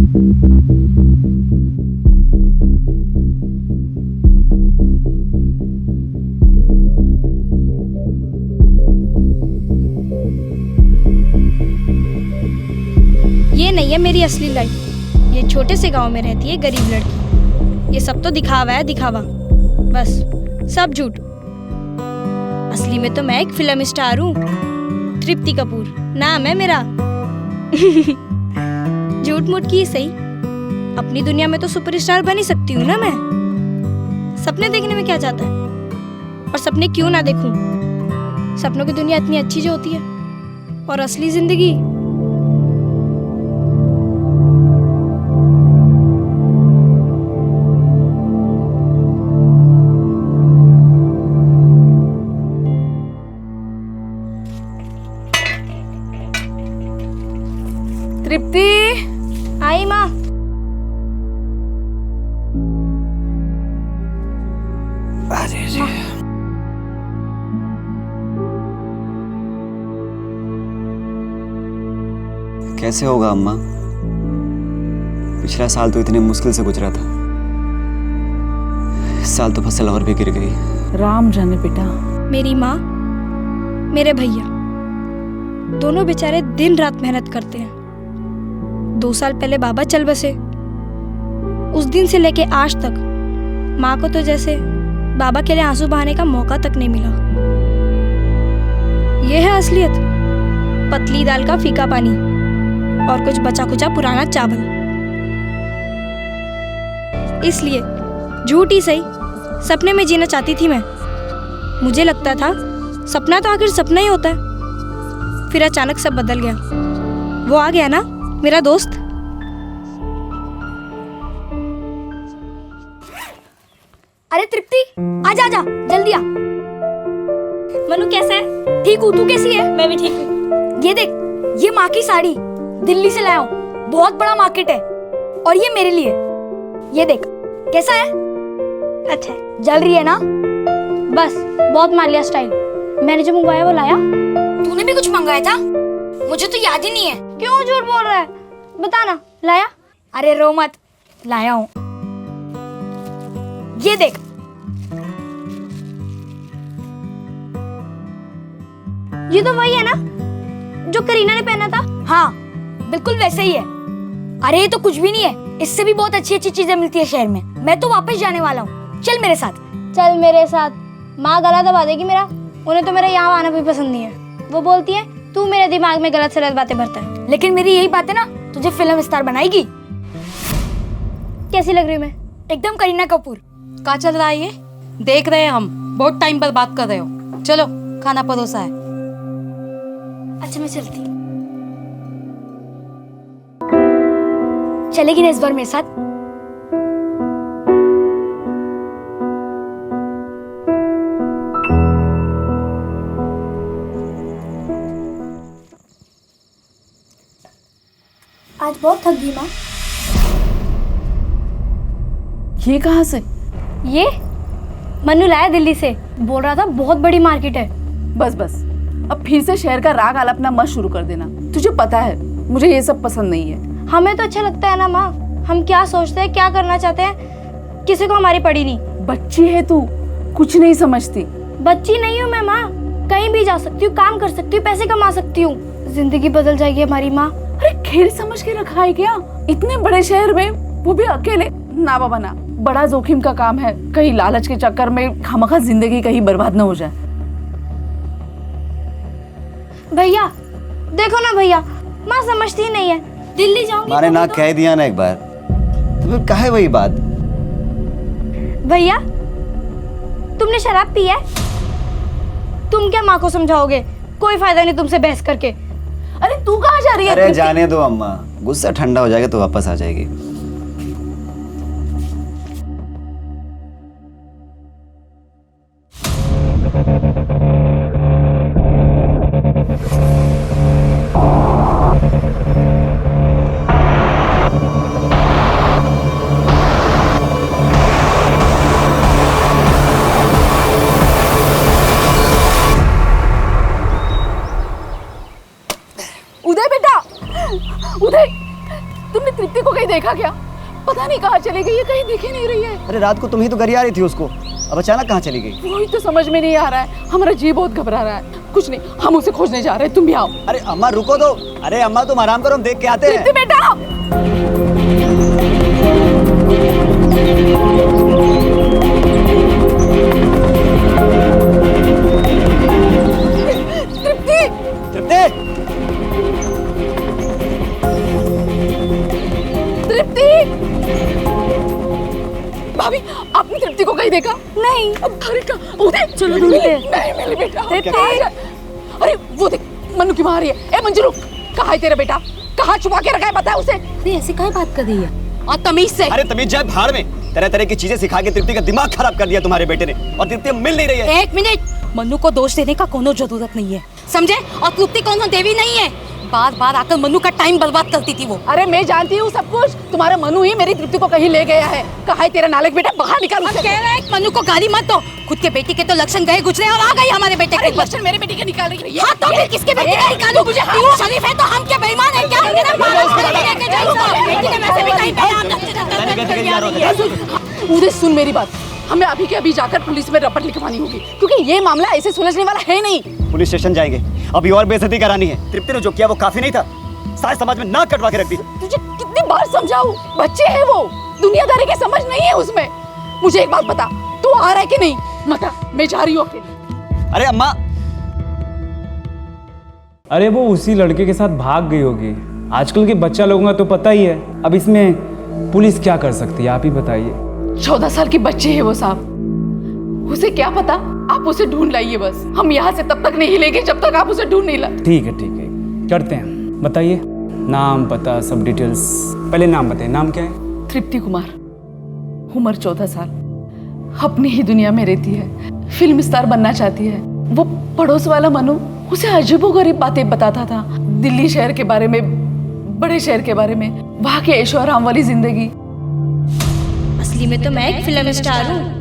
ये नहीं है मेरी असली लाइफ। ये छोटे से गांव में रहती है गरीब लड़की। ये सब तो दिखावा है, दिखावा, बस सब झूठ। असली में तो मैं एक फिल्म स्टार हूँ, तृप्ति कपूर नाम है मेरा। झूठ मूठ की सही, अपनी दुनिया में तो सुपरस्टार बन ही सकती हूँ ना मैं। सपने देखने में क्या जाता है, और सपने क्यों ना देखूं। सपनों की दुनिया इतनी अच्छी जो होती है, और असली जिंदगी तृप्ति। आई माँ। कैसे होगा अम्मा? पिछला साल तो इतने मुश्किल से गुजरा था, इस साल तो फसल और भी गिर गई। राम जाने बेटा। मेरी माँ, मेरे भैया दोनों बेचारे दिन रात मेहनत करते हैं। 2 साल पहले बाबा चल बसे, उस दिन से लेके आज तक माँ को तो जैसे बाबा के लिए आंसू बहाने का मौका तक नहीं मिला। यह है असलियत। पतली दाल का फीका पानी और कुछ बचा कुचा पुराना चावल। इसलिए झूठ ही सही, सपने में जीना चाहती थी मैं। मुझे लगता था सपना तो आखिर सपना ही होता है। फिर अचानक सब बदल गया। वो आ गया ना, मेरा दोस्त। अरे तृप्ति, आजा आजा, जल्दी आ। मनु कैसा है? ठीक हूँ, तू कैसी है? मैं भी ठीक हूँ। ये देख, ये माँ की साड़ी दिल्ली से लाया हूँ। बहुत बड़ा मार्केट है, और ये मेरे लिए। ये देख, कैसा है? अच्छा है। जल रही है ना? बस बहुत मार लिया स्टाइल। मैंने जो मंगवाया वो लाया। तूने भी कुछ मंगाया था? मुझे तो याद ही नहीं है। क्यों झूठ बोल रहा है? बताना, लाया? अरे रो मत, लाया हूँ। ये देख। ये तो वही है ना जो करीना ने पहना था? हाँ, बिल्कुल वैसे ही है। अरे ये तो कुछ भी नहीं है, इससे भी बहुत अच्छी अच्छी चीजें मिलती है शहर में। मैं तो वापस जाने वाला हूँ, चल मेरे साथ। चल मेरे साथ। माँ गला दबा देगी मेरा। उन्हें तो मेरा यहाँ आना भी पसंद नहीं है। वो बोलती है तू मेरे दिमाग में गलत सलत बातें भरता है। लेकिन मेरी यही बात है ना, तुझे फिल्म स्टार बनाएगी। कैसी लग रही मैं? एकदम करीना कपूर। कहाँ चल रहा है ये? देख रहे हैं हम, बहुत टाइम पर बात कर रहे हो। चलो, खाना परोसा है। अच्छा, मैं चलती। चलेगी ना इस बार मेरे साथ? आज बहुत थक गई माँ। ये कहाँ से? ये मनु लाया दिल्ली से। बोल रहा था बहुत बड़ी मार्केट है। बस बस, अब फिर से शहर का राग आलापना मत शुरू कर देना। तुझे पता है मुझे ये सब पसंद नहीं है। हमें तो अच्छा लगता है ना माँ। हम क्या सोचते हैं, क्या करना चाहते हैं, किसी को हमारी पड़ी नहीं। बच्ची है तू, कुछ नहीं समझती। बच्ची नहीं हूँ मैं माँ। कहीं भी जा सकती हूँ, काम कर सकती हूँ, पैसे कमा सकती हूँ। जिंदगी बदल जाएगी हमारी माँ। अरे खेल समझ के रखा है क्या? इतने बड़े शहर में, वो भी अकेले? ना बाबा ना, बड़ा जोखिम का काम है। कहीं लालच के चक्कर में खामखा जिंदगी कहीं बर्बाद न हो जाए। भैया देखो ना भैया, माँ समझती ही नहीं है। दिल्ली जाऊंगी माने तो ना तो... कह दिया ना एक बार, तो फिर काहे वही बात? भैया तुमने शराब पी है? तुम क्या माँ को समझाओगे? कोई फायदा नहीं तुमसे बहस करके। अरे तू कहाँ जा रही है? अरे जाने दो अम्मा, गुस्सा ठंडा हो जाएगा तो वापस आ जाएगी। आपने तृप्ति को कहीं देखा क्या? पता नहीं कहाँ चली गई है, कहीं दिख ही नहीं रही है। अरे रात को तुम ही तो गरिया रही थी उसको, अब अचानक कहाँ चली गई? वही तो समझ में नहीं आ रहा है, हमारा जी बहुत घबरा रहा है। कुछ नहीं, हम उसे खोजने जा रहे हैं, तुम भी आओ। अरे अम्मा रुको तो। अरे अम्मा तुम आराम करो, हम देख के आते हैं। तृप्ति बेटा, तृप्ति, तृप्ति, तृप्ति, भाभी आपने तृप्ति को कहीं देखा? नहीं। अब अरे का उधर चलो ढूंढते हैं। नहीं मिली बेटा। तृप्ति। कहाँ है? अरे वो देख मन्नू की माँ रही है। ए मंजू रुक, कहाँ है तेरा बेटा? कहाँ छुपा के रखा है बता उसे। अरे ऐसे काहे बात कर रही है? और तमीज से। अरे तमीज जाए भाड़ में। तरह तरह की चीजें सिखा के तृप्ति का दिमाग खराब कर दिया तुम्हारे बेटे ने, और तृप्ति मिल नहीं रही है। एक मिनट, मन्नू को दोष देने का कोनो जरूरत नहीं है, समझे? और तृप्ति कोनो देवी नहीं है, बार बार आकर मन्नू का टाइम बर्बाद करती थी वो। अरे मैं जानती हूँ सब कुछ, तुम्हारा मनु ही मेरी तृप्ति को कहीं ले गया है। कहाँ है तेरा नालायक बेटा? बाहर निकाल उसे। कह रहा है मन्नू को गाली मत दो, खुद के बेटी के तो लक्षण गए गुजरे और आ गई हमारे बेटे के ऊपर। लक्षण मेरे बेटी के निकाल रही है। हाँ तो फिर किसके बेटे का निकालूं? मुझे तू शरीफ है तो हम क्या बेईमान है क्या? मेरा बाल लेके जाओ, बेटी ने वैसे भी कहीं उदय सुन मेरी बात, हमें अभी के अभी जाकर पुलिस में रपट लिखवानी होगी, क्योंकि ये मामला ऐसे सुलझने वाला है नहीं। पुलिस स्टेशन जाएंगे, अभी और बेइज्जती करानी है। तृप्ति ने जो किया वो काफी नहीं था, सारे समाज में नाक कटवा के रख दी। तुझे कितनी बार समझाऊं, बच्चे हैं वो, दुनियादारी की समझ नहीं है उसमें। मुझे एक बात बता, तू आ रहा है कि नहीं? बता, मैं जा रही हूँ अकेले। अरे अम्मा, अरे वो उसी लड़के के साथ भाग गई होगी। आजकल के बच्चा लोगों का तो पता ही है, अब इसमें पुलिस क्या कर सकती है, आप ही बताइए। 14 साल की बच्ची है वो साहब, उसे क्या पता। आप उसे ढूंढ लाइए बस, हम यहाँ से तब तक नहीं हिलेंगे जब तक आप उसे ढूंढ नहीं लाए। ठीक है करते हैं। बताइए नाम पता सब डिटेल्स। पहले नाम बताइए, नाम क्या है? तृप्ति कुमार, उम्र 14 साल, अपनी ही दुनिया में रहती है, फिल्म स्टार बनना चाहती है। वो पड़ोस वाला मनु उसे अजीबोगरीब बातें बताता था, दिल्ली शहर के बारे में, बड़े शहर के बारे में, वहाँ के ऐशो आराम वाली जिंदगी। असली में तो मैं एक फिल्म स्टार हूँ।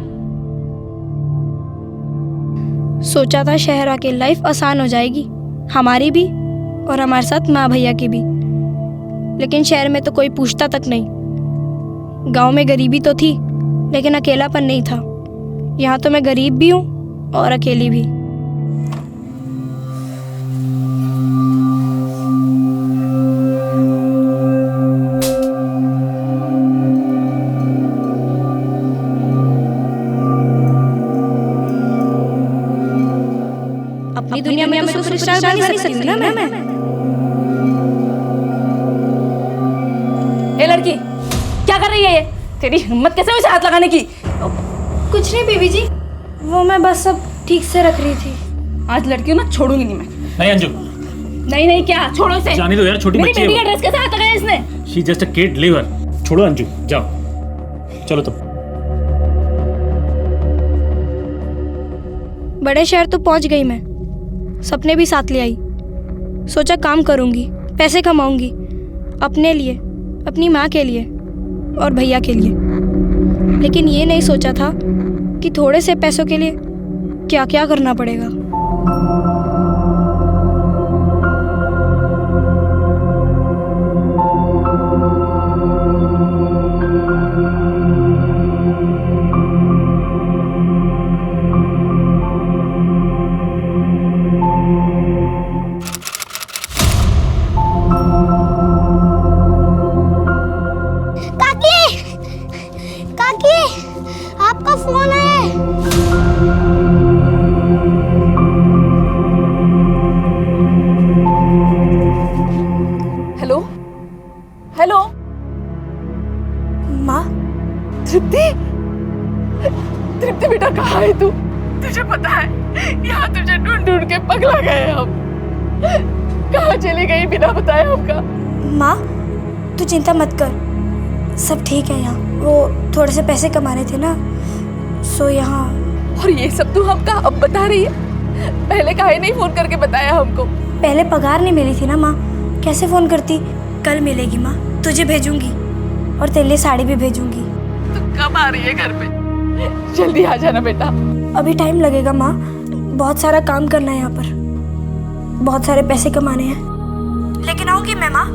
सोचा था शहर आके लाइफ आसान हो जाएगी, हमारी भी और हमारे साथ माँ भैया की भी, लेकिन शहर में तो कोई पूछता तक नहीं। गांव में गरीबी तो थी, लेकिन अकेलापन नहीं था। यहाँ तो मैं गरीब भी हूँ और अकेली भी। अपनी दुनिया में तो सुपरस्टार बन नहीं सकती ना मैं। ए लड़की, क्या कर रही है ये? तेरी हिम्मत कैसे हुई इसे हाथ लगाने की? कुछ नहीं बीबी जी, वो मैं बस सब ठीक से रख रही थी। आज लड़कियों ना छोड़ूंगी नहीं मैं। नहीं अंजू, नहीं क्या, छोड़ो इसे। जाने दो यार, छोटी मेरी बच्ची है बेटी का वो। ड्रेस कैसे हाथ लगाया इसने? She just a kid, leave her. छोड़ो अंजू, जाओ चलो तुम। बड़े शहर तो पहुंच गई मैं, सपने भी साथ ले आई। सोचा काम करूंगी, पैसे कमाऊंगी, अपने लिए, अपनी माँ के लिए और भैया के लिए। लेकिन ये नहीं सोचा था कि थोड़े से पैसों के लिए क्या क्या करना पड़ेगा। आपका फोन है। हेलो हेलो, माँ, तृप्ति, तृप्ति बेटा कहाँ है तू? तुझे पता है यहाँ तुझे ढूंढ ढूंढ के पगला गए हम। कहाँ चली गई बिना बताए हमका? माँ तू चिंता मत कर, सब ठीक है यहाँ। वो थोड़े से पैसे कमा रहे थे ना, सो यहाँ। और ये सब तू हमका अब बता रही है? पहले काहे नहीं फोन करके बताया हमको? पहले पगार नहीं मिली थी ना माँ, कैसे फ़ोन करती। कल मिलेगी माँ, तुझे भेजूंगी और तेरे लिए साड़ी भी भेजूंगी। तू कब आ रही है घर पे? जल्दी आ जाना बेटा। अभी टाइम लगेगा माँ, बहुत सारा काम करना है यहाँ पर, बहुत सारे पैसे कमाने हैं, लेकिन आऊँगी मैं माँ।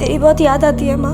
तेरी बहुत याद आती है माँ।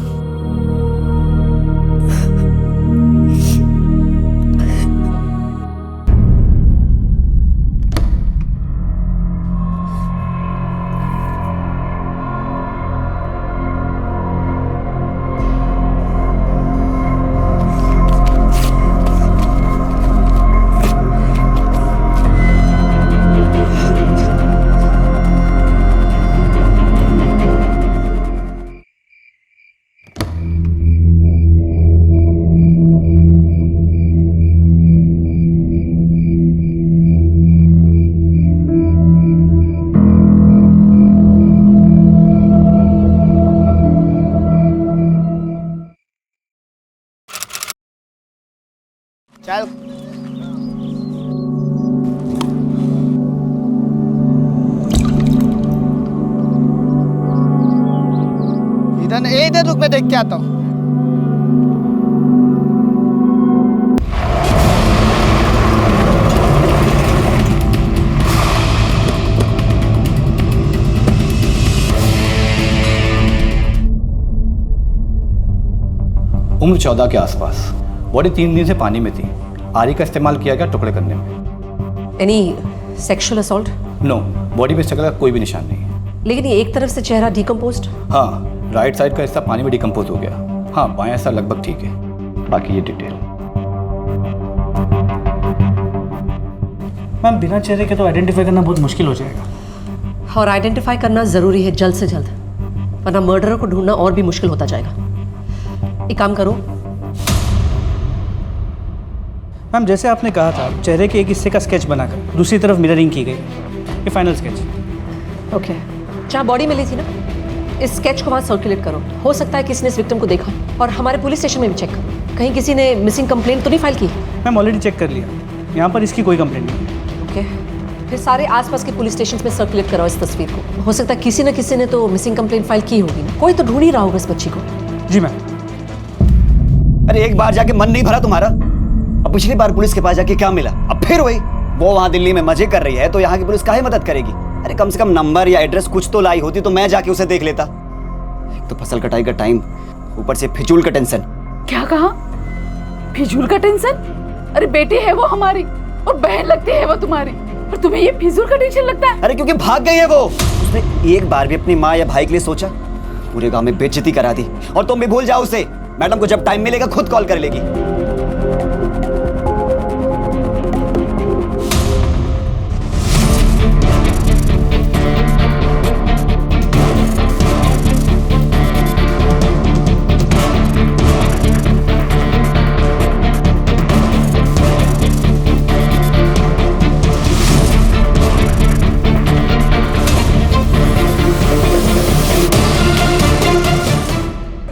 चल इधर रुक, मैं देख के आता हूँ। उम्र 14 के आसपास, बॉडी 3 दिन से पानी में थी। आरी का इस्तेमाल किया गया टुकड़े करने में। Any sexual assault? No, body पे स्ट्रगल का कोई भी निशान नहीं है। लेकिन ये एक तरफ से चेहरा डिकम्पोज्ड? हाँ, राइट साइड का हिस्सा पानी में डिकम्पोज हो गया। हाँ, बायां हिस्सा लगभग ठीक है। बाकी ये डिटेल। मैम बिना चेहरे के तो आइडेंटिफाई करना बहुत मुश्किल हो जाएगा। और आइडेंटिफाई करना ज़रूरी है जल्द से जल्द, वरना मर्डरर को ढूंढना और भी मुश्किल होता जाएगा। एक काम करो। मैम जैसे आपने कहा था, चेहरे के एक हिस्से का स्केच बनाकर दूसरी तरफ मिररिंग की गई। ये फाइनल स्केच। ओके, जहाँ बॉडी मिली थी ना, इस स्केच को वहाँ सर्कुलेट करो। हो सकता है किसी ने इस विक्टिम को देखा। और हमारे पुलिस स्टेशन में भी चेक करो, कहीं किसी ने मिसिंग कंप्लेंट तो नहीं फाइल की? मैम ऑलरेडी चेक कर लिया, यहाँ पर इसकी कोई कंप्लेंट नहीं है। ओके, फिर सारे आसपास के पुलिस स्टेशन में सर्कुलेट कराओ इस तस्वीर को। हो सकता है किसी न किसी ने तो मिसिंग कंप्लेंट फाइल की होगी ना, कोई तो ढूंढ ही रहा होगा इस बच्ची को। जी मैम। अरे एक बार जाके मन नहीं भरा तुम्हारा? अब पिछली बार पुलिस के पास जाके क्या मिला? अब फिर वही। वो वहाँ दिल्ली में मजे कर रही है तो यहाँ की पुलिस काहे मदद करेगी? अरे कम से कम नंबर या एड्रेस कुछ तो लाई होती तो मैं जाके उसे देख लेता। एक तो फसल कटाई का टाइम, ऊपर से फिजूल का टेंशन। क्या कहा? फिजूल का टेंशन? अरे बेटी है वो हमारी और बहन लगती है वो तुम्हारी, और तुम्हें ये फिजूल का टेंशन लगता है? अरे क्योंकि भाग गई है वो। उसने एक बार भी अपनी माँ या भाई के लिए सोचा? पूरे गांव में बेइज्जती करा दी। और तुम भी भूल जाओ उसे। मैडम को जब टाइम मिलेगा खुद कॉल कर लेगी।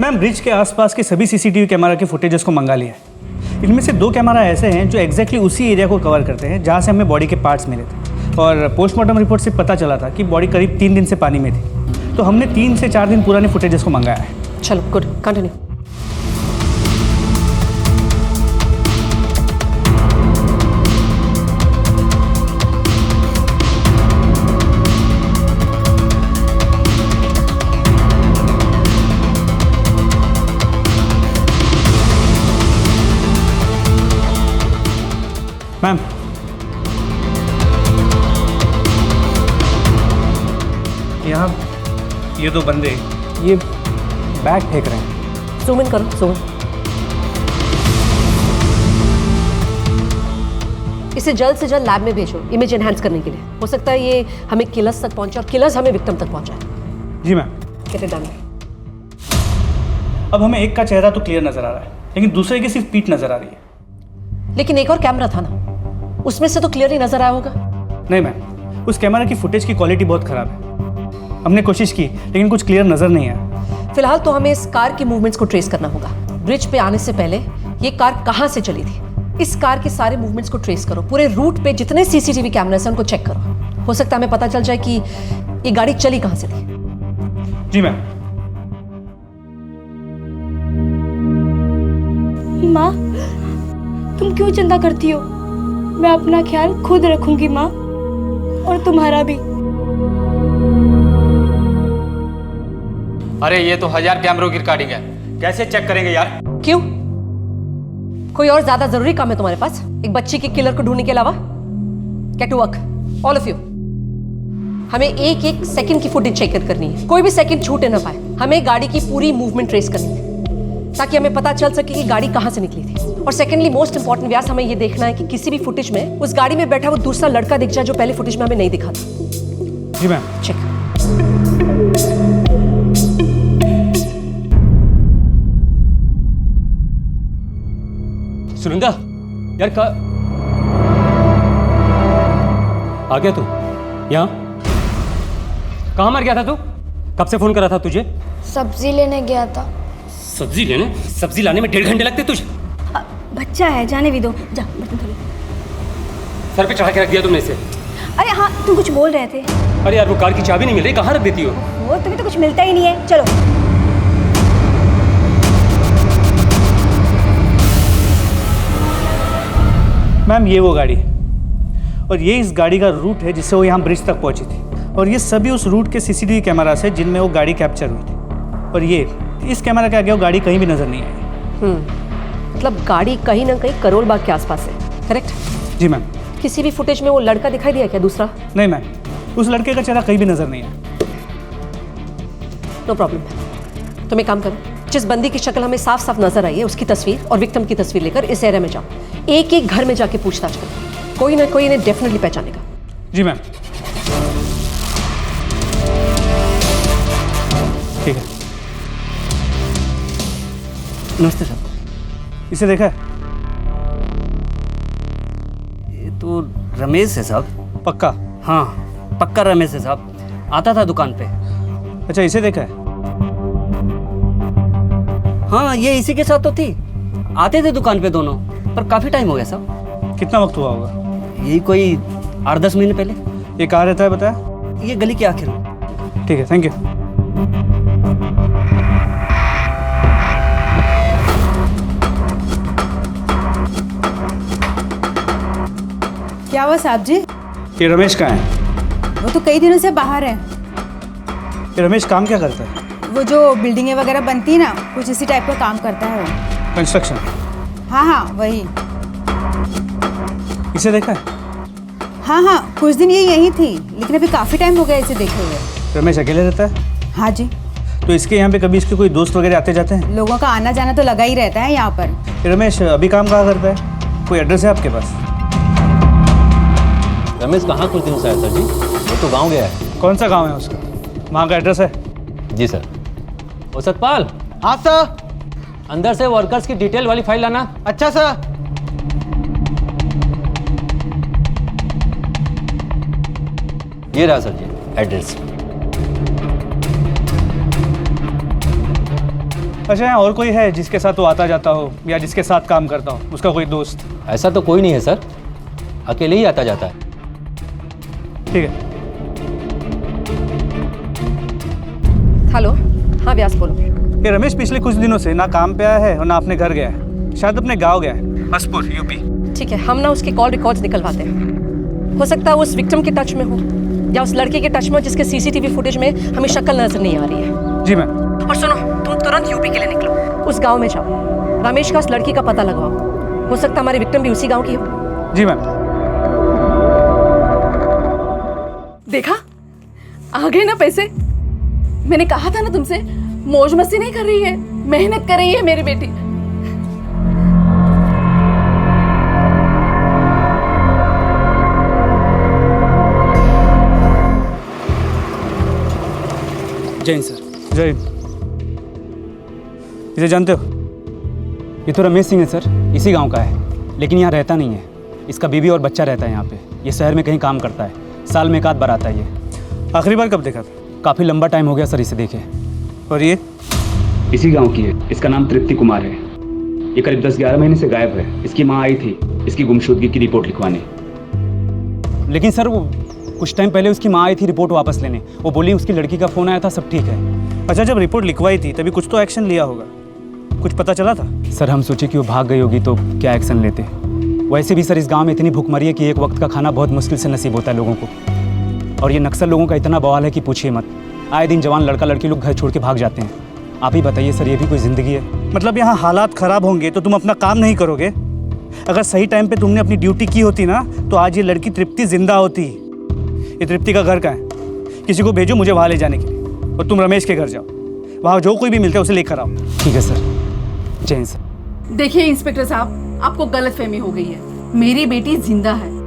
मैम ब्रिज के आसपास के सभी सीसीटीवी कैमरा के फुटेजेस को मंगा लिया है। इनमें से 2 कैमरा ऐसे हैं जो एग्जैक्टली उसी एरिया को कवर करते हैं जहाँ से हमें बॉडी के पार्ट्स मिले थे। और पोस्टमार्टम रिपोर्ट से पता चला था कि बॉडी करीब 3 दिन से पानी में थी। तो हमने 3 से 4 दिन पुराने फुटेजेस को मंगाया है। चलो गुड, कंटिन्यू। मैम यहाँ ये 2 बंदे ये बैग फेंक रहे हैं। ज़ूम इन करो, ज़ूम। इसे जल्द से जल्द लैब में भेजो इमेज एनहांस करने के लिए। हो सकता है ये हमें किलर्स तक पहुंचे और किलर्स हमें विक्टिम तक पहुंचाए। जी मैम। Get it done. अब हमें एक का चेहरा तो क्लियर नजर आ रहा है, लेकिन दूसरे की सिर्फ पीठ नजर आ रही है। लेकिन एक और कैमरा था ना, उसमें से तो क्लियर ही नजर आया होगा। नहीं मैम, उस कैमरा की फुटेज की क्वालिटी बहुत खराब है। हमने कोशिश की लेकिन कुछ क्लियर नजर नहीं आया। फिलहाल तो हमें इस कार की मूवमेंट्स को ट्रेस करना होगा। ब्रिज पे आने से पहले ये कार कहाँ से चली थी, इस कार के सारे मूवमेंट्स को ट्रेस करो। पूरे रूट पे जितने सीसीटीवी कैमरास हैं उनको चेक करो। हो सकता है हमें पता चल जाए कि ये गाड़ी चली कहाँ से थी। जी मैम। माँ तुम क्यों चिंता करती हो? मैं अपना ख्याल खुद रखूंगी माँ, और तुम्हारा भी। अरे ये तो 1000 कैमरों की रिकॉर्डिंग है, कैसे चेक करेंगे यार? क्यों? कोई और ज्यादा जरूरी काम है तुम्हारे पास एक बच्ची के किलर को ढूंढने के अलावा? Get to work all of you. हमें एक एक सेकंड की फुटेज चेक करनी है, कोई भी सेकंड छूटे ना पाए। हमें गाड़ी की पूरी मूवमेंट ट्रेस करनी है ताकि हमें पता चल सके कि गाड़ी कहां से निकली थी। और सेकेंडली मोस्ट इंपॉर्टेंट व्यास, हमें ये देखना है कि किसी भी फुटेज में उस गाड़ी में बैठा वो दूसरा लड़का दिख जाए जो पहले फुटेज में हमें नहीं दिखा था। जी मैम। चेक। सुनंदा यार आ गया तू यहाँ? कहाँ मर गया था तू? कब से फोन करा था तुझे? सब्जी लेने गया था। सब्जी लेने? सब्जी लाने में 1.5 घंटे लगते तुझे? बच्चा है, जाने भी दो। जा बर्तन धो ले। सर पे चढ़ा के रख दिया तुमने इसे? अरे हाँ, तुम कुछ बोल रहे थे। अरे यार वो कार की चाबी नहीं मिल रही, कहाँ रख देती हो? वो तुम्हें तो कुछ मिलता ही नहीं है। चलो। मैम ये वो गाड़ी है और ये इस गाड़ी का रूट है जिससे वो यहाँ ब्रिज तक पहुँची थी, और ये सभी उस रूट के सीसीटीवी कैमरा से जिनमें वो गाड़ी कैप्चर हुई थी। और ये इस कैमरा के आगे वो गाड़ी कहीं भी नजर नहीं आई। मतलब गाड़ी कहीं ना कहीं करोल बाग के आसपास है, करेक्ट? जी मैम। किसी भी फुटेज में वो लड़का दिखाई दिया क्या दूसरा? नहीं मैम, उस लड़के का चेहरा कहीं भी नजर नहीं आया। No problem. तुम एक काम करो, जिस बंदी की शक्ल हमें साफ साफ नजर आई है उसकी तस्वीर और विक्टिम की तस्वीर लेकर इस एरिया में जाओ। एक एक घर में जाके पूछताछ करो, कोई ना कोई इन्हें डेफिनेटली पहचानेगा। जी मैम। ठीक है। नमस्ते सर। इसे देखा है? ये तो रमेश है साहब। पक्का? हाँ पक्का रमेश है साहब, आता था दुकान पे। अच्छा, इसे देखा है? हाँ ये इसी के साथ तो थी, आते थे दुकान पे दोनों, पर काफी टाइम हो गया साहब। कितना वक्त हुआ होगा? यही कोई 8-10 महीने पहले। ये कहाँ रहता है बताया? ये गली के आखिर में। ठीक है, थैंक यू। क्या हुआ साहब जी? ये रमेश कहाँ है? वो तो कई दिनों से बाहर है। ये रमेश काम क्या करता है? वो जो बिल्डिंगें वगैरह बनती है ना, कुछ इसी टाइप का काम करता है वो। कंस्ट्रक्शन? हाँ हाँ वही। इसे देखा है? हाँ हाँ कुछ दिन ये यहीं थी, लेकिन अभी काफ़ी टाइम हो गया इसे देखे हुए। रमेश अकेले रहता है? हाँ जी। तो इसके यहाँ पे कभी इसके कोई दोस्त वगैरह आते जाते हैं? लोगों का आना जाना तो लगा ही रहता है यहाँ पर। ये रमेश अभी काम कहाँ करता है? कोई एड्रेस है आपके पास? रमेश कहाँ कुछ दिनों से आया सर जी, वो तो गांव गया है। कौन सा गांव है उसका? वहाँ का एड्रेस है? जी सर। ओ सतपाल। हाँ सर। अंदर से वर्कर्स की डिटेल वाली फाइल लाना। अच्छा सर। ये रहा सर जी एड्रेस। अच्छा, यहाँ और कोई है जिसके साथ वो आता जाता हो या जिसके साथ काम करता हो, उसका कोई दोस्त? ऐसा तो कोई नहीं है सर, अकेले ही आता जाता है। ठीक है। हेलो, हाँ व्यास बोलो। ये रमेश पिछले कुछ दिनों से ना काम पे आया है और ना अपने घर गया है, शायद अपने गांव गया है, हसपुर यूपी। ठीक है, हम ना उसके कॉल रिकॉर्ड्स निकलवाते हैं। हो सकता है उस विक्टिम के टच में हो या उस लड़के के टच में हो जिसके सीसीटीवी फुटेज में हमें शक्ल नजर नहीं आ रही है। जी मैम। और सुनो, तुम तुरंत यूपी के लिए निकलो, उस गांव में जाओ, रमेश का उस लड़की का पता लगवाओ। हो सकता है हमारी विक्टिम भी उसी गांव की हो। जी मैम। देखा, आ गए ना पैसे। मैंने कहा था ना तुमसे, मौज मस्ती नहीं कर रही है, मेहनत कर रही है मेरी बेटी। जय हिंद सर। जय हिंद। इसे जानते हो? ये तो रमेश सिंह है सर, इसी गांव का है, लेकिन यहाँ रहता नहीं है। इसका बीवी और बच्चा रहता है यहाँ पे। ये शहर में कहीं काम करता है, साल में एक आध बार आता है ये। आखिरी बार कब देखा था? काफ़ी लंबा टाइम हो गया सर इसे देखे। और ये? इसी गांव की है, इसका नाम तृप्ति कुमार है। ये करीब 10-11 महीने से गायब है। इसकी माँ आई थी इसकी गुमशुदगी की रिपोर्ट लिखवाने, लेकिन सर वो कुछ टाइम पहले उसकी माँ आई थी रिपोर्ट वापस लेने। वो बोली उसकी लड़की का फ़ोन आया था, सब ठीक है। अच्छा, जब रिपोर्ट लिखवाई थी तभी कुछ तो एक्शन लिया होगा, कुछ पता चला था? सर हम सोचे कि वो भाग गई होगी तो क्या एक्शन लेते। वैसे भी सर इस गांव में इतनी भूखमरी है कि एक वक्त का खाना बहुत मुश्किल से नसीब होता है लोगों को, और ये नक्सल लोगों का इतना बवाल है कि पूछिए मत। आए दिन जवान लड़का लड़की लोग घर छोड़ के भाग जाते हैं। आप ही बताइए सर, ये भी कोई ज़िंदगी है? मतलब यहाँ हालात ख़राब होंगे तो तुम अपना काम नहीं करोगे? अगर सही टाइम पे तुमने अपनी ड्यूटी की होती ना तो आज ये लड़की तृप्ति जिंदा होती। ये तृप्ति का घर कहाँ है? किसी को भेजो मुझे वहाँ ले जाने के लिए, और तुम रमेश के घर जाओ, वहाँ जो कोई भी मिलता है उसे लेकर आओ। ठीक है सर। जय हिंद सर। देखिए इंस्पेक्टर साहब, आपको गलतफहमी हो गई है। मेरी बेटी जिंदा है।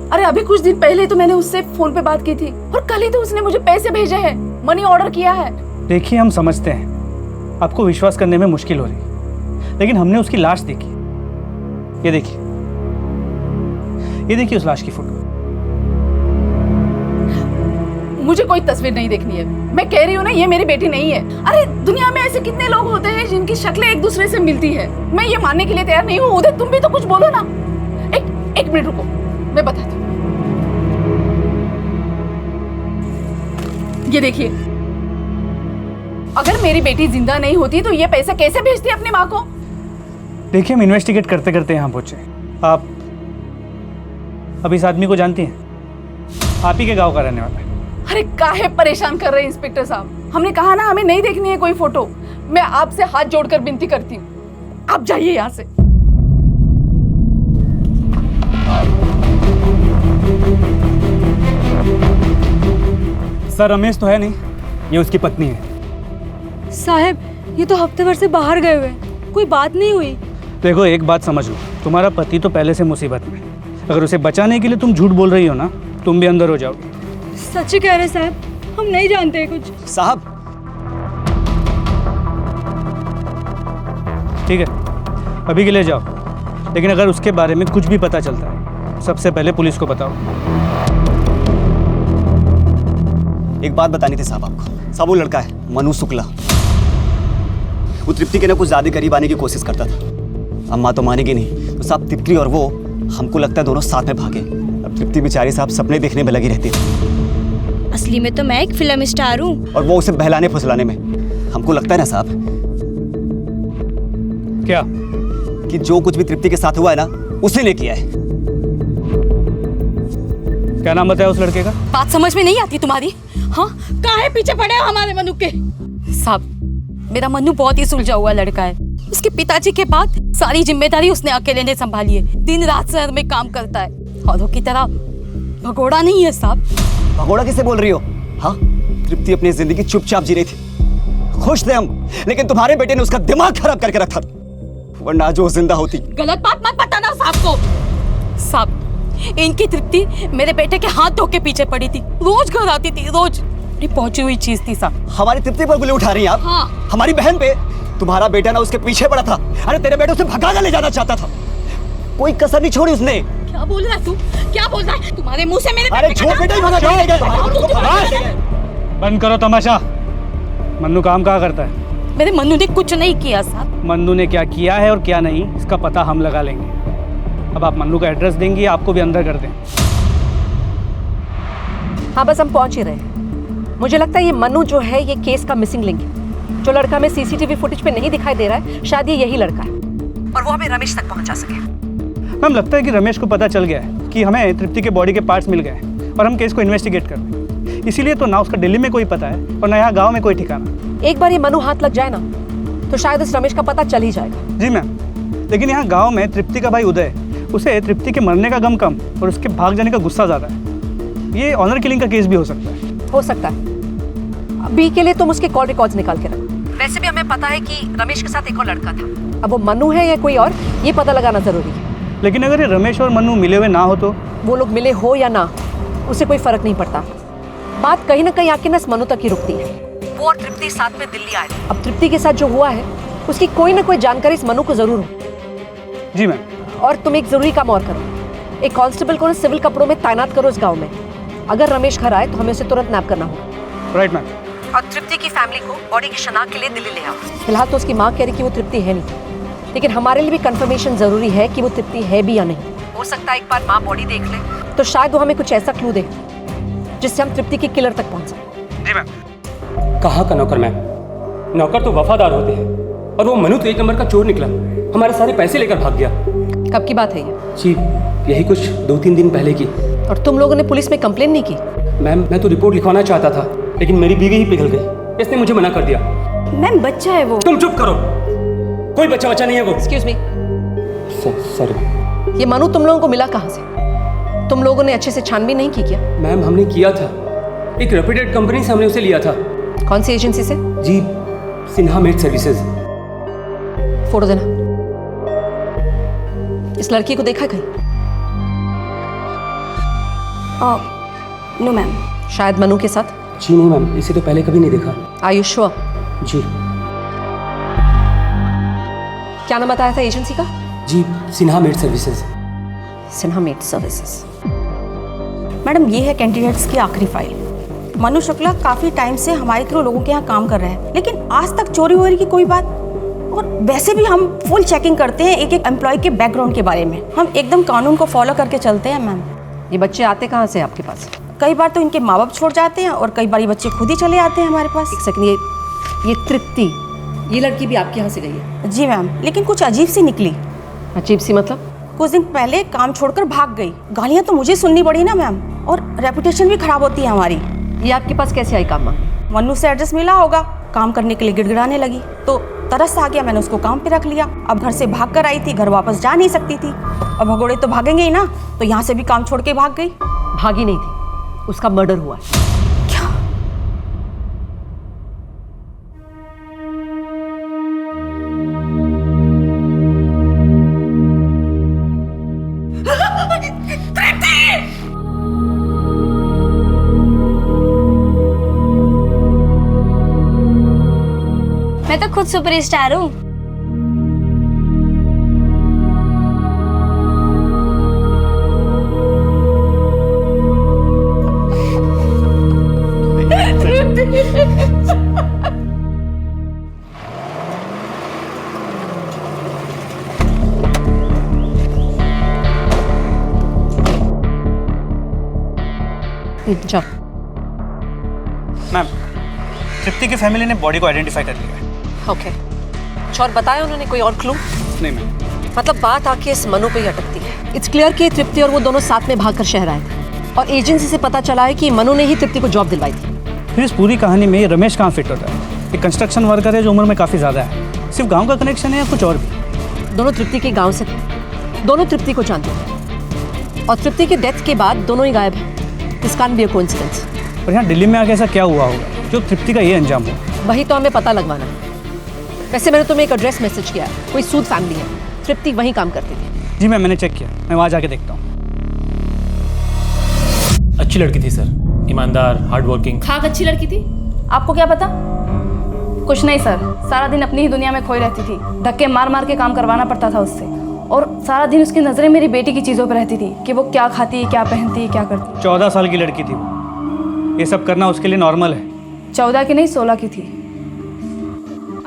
अरे अभी कुछ दिन पहले तो मैंने उससे फोन पे बात की थी, और कल ही तो उसने मुझे पैसे भेजे हैं, मनी ऑर्डर किया है। देखिए, हम समझते हैं आपको विश्वास करने में मुश्किल हो रही, लेकिन हमने उसकी लाश देखी। ये देखिए, ये देखिए उस लाश की फोटो। मुझे कोई तस्वीर नहीं देखनी है। मैं कह रही हूँ ना, ये मेरी बेटी नहीं है। अरे दुनिया में ऐसे कितने लोग होते हैं जिनकी शक्लें एक दूसरे से मिलती है। मैं ये मानने के लिए तैयार नहीं हूँ। उदय, तुम भी तो कुछ बोलो ना। एक मिनट रुको, मैं बताती हूँ। ये देखिए, अगर मेरी बेटी जिंदा नहीं होती तो ये पैसा कैसे भेजती अपनी माँ को? देखिए, हम इन्वेस्टिगेट करते करते यहाँ पहुंचे। आप अब इस आदमी को जानती हैं? आप ही के गांव का रहने वाला है। अरे काहे परेशान कर रहे हैं इंस्पेक्टर साहब? हमने कहा ना, हमें नहीं देखनी है कोई फोटो। मैं आपसे हाथ जोड़कर विनती करती हूँ, आप जाइए यहाँ से। सर, रमेश तो है नहीं, ये उसकी पत्नी है। साहब, ये तो हफ्ते भर से बाहर गए हुए हैं, कोई बात नहीं हुई। देखो, एक बात समझ लो, तुम्हारा पति तो पहले से मुसीबत में। अगर उसे बचाने के लिए तुम झूठ बोल रही हो ना, तुम भी अंदर हो जाओगे। सच ही कह रहे साहब, हम नहीं जानते कुछ। साहब, ठीक है, अभी के लिए जाओ, लेकिन अगर उसके बारे में कुछ भी पता चलता है सबसे पहले पुलिस को बताओ। एक बात बतानी थी साहब आपको। साहब, वो लड़का है मनु शुक्ला, वो तृप्ति के ना कुछ ज्यादा करीब आने की कोशिश करता था। अम्मा तो मानेगी नहीं, तो साहब तृप्ति और वो, हमको लगता है दोनों साथ में भागे। अब तृप्ति बेचारी साहब सपने देखने में लगी रहती थी। असली में तो मैं एक फिल्म स्टार हूँ, और वो उसे बहलाने फुसलाने में। हमको लगता है ना साहब, क्या कि जो कुछ भी तृप्ति के साथ हुआ है ना, उसी ने किया है। क्या नाम बताया उस लड़के का? बात समझ में नहीं आती तुम्हारी? हाँ, काहे पीछे पड़े हो हमारे मनु के? साहब, मेरा मनु बहुत ही सुलझा हुआ लड़का है। उसके पिताजी के बाद सारी जिम्मेदारी उसने अकेले ने संभाली है। दिन रात शहर में काम करता है, औरों की तरह भगोड़ा नहीं है साहब। भगोड़ा किसे बोल रही हो? हाँ, तृप्ति अपनी जिंदगी चुपचाप जी रही थी, खुश थे हम, लेकिन तुम्हारे बेटे ने उसका दिमाग खराब करके रखा, वरना आज वो जिंदा होती। गलत बात मत बताना साहब को। साहब, इनकी तृप्ति मेरे बेटे के हाथ धो के पीछे पड़ी थी, रोज घर आती थी, रोज। पहुंची हुई चीज थी साहब। हमारी तृप्ति पर उंगली उठा रही हैं आप? हाँ। हमारी बहन पे? तुम्हारा बेटा ना उसके पीछे पड़ा था। अरे तेरे बेटे उसे भगा ले जाना चाहता था, कोई कसर नहीं छोड़ी उसने। क्या बोल रहा है तू? क्या बोल रहा है? तुम्हारे मुंह से मेरे अरे छोड़ बेटा ही भगा ले गए। बंद करो तमाशा। मन्नू काम कहाँ करता है? मेरे मन्नू ने कुछ नहीं किया साहब। मन्नू ने क्या किया है और क्या नहीं, इसका पता हम लगा लेंगे। अब आप मन्नू का एड्रेस देंगी, आपको भी अंदर कर दें। हाँ, बस हम पहुंच ही रहे हैं। मुझे लगता है ये मनु जो है, ये केस का मिसिंग लिंक है। जो लड़का हमें सीसीटीवी फुटेज पे नहीं दिखाई दे रहा है, शायद ये यही लड़का है, और वो हमें रमेश तक पहुंचा सके। मैम, लगता है कि रमेश को पता चल गया है कि हमें तृप्ति के बॉडी के पार्ट्स मिल गए हैं, और हम केस को इन्वेस्टिगेट कर रहे हैं। इसीलिए तो ना उसका दिल्ली में कोई पता है और ना यहाँ गाँव में कोई ठिकाना। एक बार ये मनु हाथ लग जाए ना, तो शायद इस रमेश का पता चल ही जाएगा। जी मैम, लेकिन यहाँ गाँव में तृप्ति का भाई उदय, उसे तृप्ति के मरने का गम कम और उसके भाग जाने का गुस्सा ज़्यादा है। ये ऑनर किलिंग का केस भी हो सकता है। हो सकता है। अभी के लिए तुम उसके कॉल रिकॉर्ड्स निकाल के रखो। वैसे भी हमें पता है कि रमेश के साथ एक और लड़का था। अब वो मनु है या कोई और, ये पता लगाना जरूरी है। लेकिन अगर ये रमेश और मनु मिले हुए ना हो तो? वो लोग मिले हो या ना, उससे कोई फर्क नहीं पड़ता। बात कहीं ना कहीं आके ना मनु तक ही रुकती है। वो और तृप्ति साथ में दिल्ली आए। अब तृप्ति के साथ जो हुआ है, उसकी कोई ना कोई जानकारी इस मनु को जरूर हो। जी मैम। और तुम एक जरूरी काम और करो, एक कांस्टेबल को ना सिविल कपड़ों में तैनात करो इस गाँव में। अगर रमेश घर आए तो हमें उसे तुरंत नैप करना होगा। Right ma'am. और तृप्ति की फैमिली को बॉडी की शनाख्त के लिए दिल्ली ले आओ। फिलहाल तो उसकी माँ कह रही कि वो तृप्ति है नहीं, लेकिन हमारे लिए भी कंफर्मेशन जरूरी है कि वो तृप्ति है भी या नहीं। हो सकता है एक बार माँ बॉडी देख ले तो शायद वो हमें कुछ ऐसा क्लू दे जिससे हम तृप्ति के किलर तक पहुंच सकें। जी मैम। कहाँ का नौकर मैम? नौकर तो वफादार होते हैं, और वो मनु तो एक नंबर का चोर निकला, हमारे सारे पैसे लेकर भाग गया। कब की बात है ये? जी, यही कुछ 2-3 दिन पहले की। और तुम लोगों ने पुलिस में कंप्लेन नहीं की? मैम, मैं तो रिपोर्ट लिखवाना चाहता था, लेकिन मेरी बीवी ही पिघल गई। इसने मुझे मना कर दिया। मैम बच्चा है वो। तुम चुप करो, कोई बच्चा बच्चा नहीं है वो। Excuse me, sorry. ये मनु तुम लोगों को मिला कहाँ से? तुम लोगों ने अच्छे से छानबीन नहीं की क्या? मैम हमने किया था, एक रेप्यूटेड कंपनी से हमने उसे लिया था। कौन सी एजेंसी से? जी, सिन्हा मेड सर्विसेज। फोटो देना। इस लड़की को देखा कहीं? No ma'am. शायद मनु के साथ? जी नहीं मैम, इसे तो पहले कभी नहीं देखा। Are you sure? जी। क्या नाम बताया था एजेंसी का? जी, Sinha maid services. Sinha maid services. Madam ये है कैंडिडेट्स की आखिरी फाइल। मनु शुक्ला काफ़ी टाइम से हमारे थ्रू लोगों के यहाँ काम कर रहे हैं, लेकिन आज तक चोरी वोरी की कोई बात। और वैसे भी हम फुल चेकिंग करते हैं एक एक एम्प्लॉय के बैकग्राउंड के बारे में। हम एकदम कानून को फॉलो करके चलते हैं मैम। ये बच्चे आते कहाँ से आपके पास? कई बार तो इनके माँ बाप छोड़ जाते हैं और कई बार ये बच्चे खुद ही चले आते हैं हमारे पास। एक सेकंड, ये तृप्ति, ये लड़की भी आपके यहाँ से गई है? जी मैम, लेकिन कुछ अजीब सी निकली। अजीब सी मतलब? कुछ दिन पहले काम छोड़कर भाग गई। गालियाँ तो मुझे सुननी पड़ी ना मैम, और रेपुटेशन भी खराब होती है हमारी। ये आपके पास कैसे आई काम मांगने? मन्नू से एड्रेस मिला होगा, काम करने के लिए गिड़गिड़ाने लगी, तो तरस आ गया, मैंने उसको काम पे रख लिया। अब घर से भाग कर आई थी, घर वापस जा नहीं सकती थी। अब भगोड़े तो भागेंगे ही ना, तो यहाँ से भी काम छोड़ के भाग गई। भागी नहीं थी, उसका मर्डर हुआ। क्या? मैं तो खुद सुपरस्टार हूँ। जाओ। मैम, तृप्ति की फैमिली ने बॉडी को आइडेंटिफाई कर लिया है। ओके। और बताया उन्होंने कोई और क्लू? नहीं मैम। मतलब बात आके इस मनु पे ही अटकती है। इट्स क्लियर कि तृप्ति और वो दोनों साथ में भागकर शहर आए थे, और एजेंसी से पता चला है कि मनु ने ही तृप्ति को जॉब दिलवाई थी। फिर इस पूरी कहानी में ये रमेश कहाँ फिट होता है? एक कंस्ट्रक्शन वर्कर है जो उम्र में काफ़ी ज़्यादा है। सिर्फ गाँव का कनेक्शन है या कुछ और भी? दोनों तृप्ति के गाँव से थे, दोनों तृप्ति को जानते थे, और तृप्ति के डेथ के बाद दोनों ही गायब हैं। This can't be a coincidence. और यहाँ दिल्ली में आके ऐसा क्या हुआ होगा जो तृप्ति का ये अंजाम हो? वही तो हमें पता लगवाना है। वैसे मैंने तुम्हें एक एड्रेस मैसेज किया है, कोई सूद फैमिली है, तृप्ति वहीं काम करती थी। जी मैम, मैंने चेक किया, मैं वहाँ जाके देखता हूँ। अच्छी लड़की थी सर, ईमानदार, हार्ड वर्किंग। खाक अच्छी लड़की थी? आपको क्या पता? कुछ नहीं सर, सारा दिन अपनी ही दुनिया में खोई रहती थी। धक्के मार मार के काम करवाना पड़ता था उससे, और सारा दिन उसकी नज़रें मेरी बेटी की चीज़ों पर रहती थी कि वो क्या खाती, क्या पहनती, क्या करती। 14 साल की लड़की थी वो। ये सब करना उसके लिए नॉर्मल है। 14 की नहीं, 16 की थी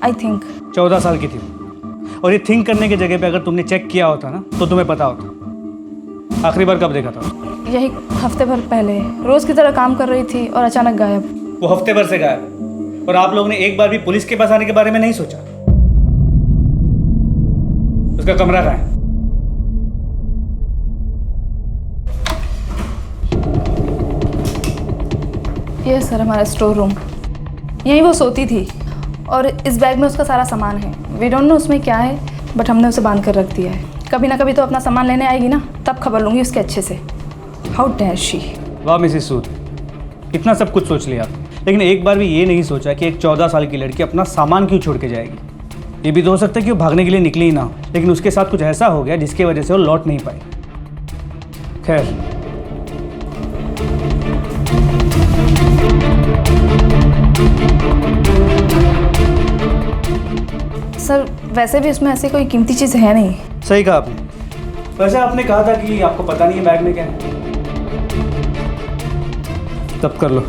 आई थिंक। 14 साल की थी वो। और ये थिंक करने की जगह पे अगर तुमने चेक किया होता ना तो तुम्हें पता होता। आखिरी बार कब देखा था? यही हफ्ते भर पहले। रोज़ की तरह काम कर रही थी और अचानक गायब। वो हफ्ते भर से गायब, और आप लोगों ने एक बार भी पुलिस के पास आने के बारे में नहीं सोचा? उसका कमरा कहाँ है? ये सर हमारा स्टोर रूम, यहीं वो सोती थी, और इस बैग में उसका सारा सामान है। वी डोंट नो उसमें क्या है, बट हमने उसे बांध कर रख दिया है। कभी ना कभी तो अपना सामान लेने आएगी ना, तब खबर लूँगी उसके अच्छे से। How dare she. वाह मिसेस सूद, इतना सब कुछ सोच लिया, लेकिन एक बार भी ये नहीं सोचा कि एक 14 साल की लड़की अपना सामान क्यों छोड़ के जाएगी। ये भी तो हो सकता है कि वो भागने के लिए निकली ही ना, लेकिन उसके साथ कुछ ऐसा हो गया जिसकी वजह से वो लौट नहीं पाई। खैर, सर वैसे भी उसमें ऐसी कोई कीमती चीज़ है नहीं। सही कहा आपने। वैसे आपने कहा था कि आपको पता नहीं है बैग में क्या है। तब कर लो।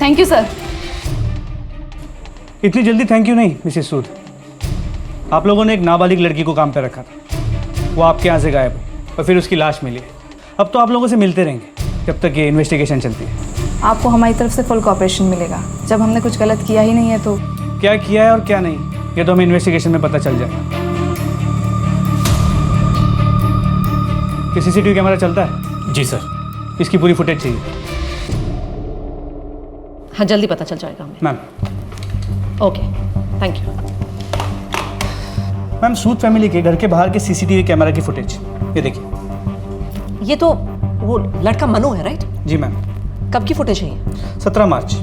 Thank you sir. इतनी जल्दी थैंक यू नहीं मिसेस सूद। आप लोगों ने एक नाबालिग लड़की को काम पे रखा था, वो आपके यहाँ से गायब हो और फिर उसकी लाश मिली। अब तो आप लोगों से मिलते रहेंगे जब तक ये इन्वेस्टिगेशन चलती है। आपको हमारी तरफ से फुल कोऑपरेशन मिलेगा। जब हमने कुछ गलत किया ही नहीं है तो क्या किया है और क्या नहीं, ये तो हमें इन्वेस्टिगेशन में पता चल जाएगा। ये CCTV कैमरा चलता है? जी सर। इसकी पूरी फुटेज चाहिए। हाँ, जल्दी पता चल जाएगा हमें। Ma'am. Okay, thank you. Ma'am, Sood family के घर के बाहर के सीसीटीवी कैमरा की फुटेज ये देखिए। ये तो वो लड़का मनु है, राइट? जी मैम। कब की फुटेज है ये? 17 मार्च।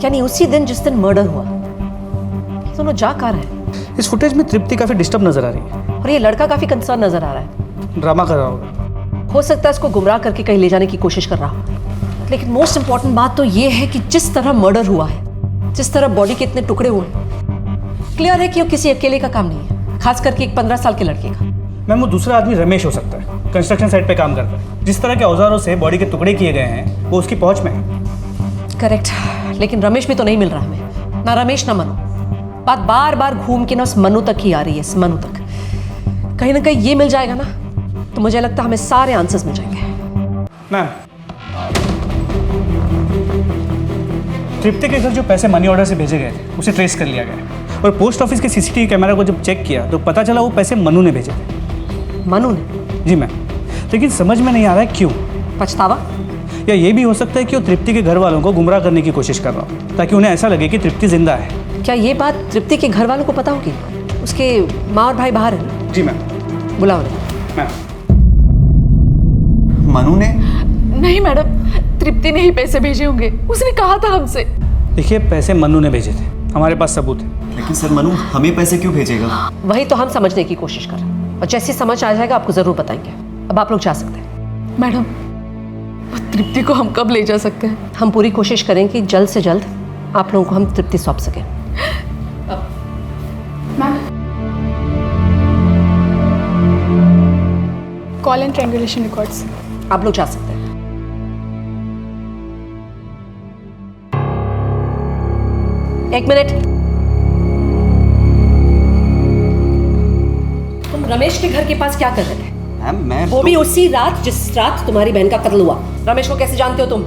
यानी उसी दिन जिस दिन मर्डर हुआ। ये दोनों जा कहाँ रहे हैं? इस फुटेज में तृप्ति काफ़ी डिस्टर्ब नजर आ रही है और ये लड़का काफी कंसर्न नजर आ रहा है। ड्रामा कर रहा होगा। हो सकता है इसको गुमराह करके कहीं ले जाने की कोशिश कर रहा हो। लेकिन मोस्ट इंपॉर्टेंट बात तो ये है कि जिस तरह मर्डर हुआ है, जिस तरह बॉडी के इतने टुकड़े हुए हैं, क्लियर है कि वो किसी अकेले का काम नहीं है, खास करके एक 15 साल के लड़के का। मैम, वो दूसरा आदमी रमेश हो सकता है, कंस्ट्रक्शन साइट पे काम करता है। जिस तरह के औजारों से बॉडी के टुकड़े किए गए हैं वो उसकी पहुंच में है। करेक्ट, लेकिन रमेश भी तो नहीं मिल रहा हमें। ना रमेश ना मनु। बात बार बार घूम के ना उस मनु तक ही आ रही है, इस मनु तक। कहीं ना कहीं ये मिल जाएगा ना तो मुझे लगता है हमें सारे आंसर्स मिल जाएंगे। मैम, तृप्ति के घर जो पैसे मनी ऑर्डर से भेजे गए थे उसे ट्रेस कर लिया गया है और पोस्ट ऑफिस के सीसीटीवी कैमरा को जब चेक किया तो पता चला वो पैसे मनु ने भेजे थे। मनु ने? जी मैम, लेकिन समझ में नहीं आ रहा है क्यों। पछतावा? या ये भी हो सकता है कि वो तृप्ति के घर वालों को गुमराह करने की कोशिश कर रहा हो ताकि उन्हें ऐसा लगे कि तृप्ति जिंदा है। क्या ये बात तृप्ति के घर वालों को पता होगी? उसके माँ और भाई बाहर है ना? जी मैम। बुलाओ उन्हें। मैम। मनु ने? नहीं मैडम, तृप्ति ने ही पैसे भेजे होंगे, उसने कहा था हमसे। देखिए, पैसे मनु ने भेजे थे, हमारे पास सबूत है। लेकिन सर, मनु हमें पैसे क्यों भेजेगा? वही तो हम समझने की कोशिश कर रहे हैं और जैसी समझ आ जाएगा आपको जरूर बताएंगे। अब आप लोग जा सकते हैं। मैडम, तृप्ति को हम कब ले जा सकते हैं? हम पूरी कोशिश करें कि जल्द से जल्द आप लोगों को हम तृप्ति सौंप सकें। Call and triangulation records. आप लोग जा सकते हैं। एक मिनट। तुम रमेश के घर के पास क्या कर रहे थे? मैम, मैं वो भी उसी रात जिस रात तुम्हारी बहन का कत्ल हुआ। रमेश को कैसे जानते हो तुम?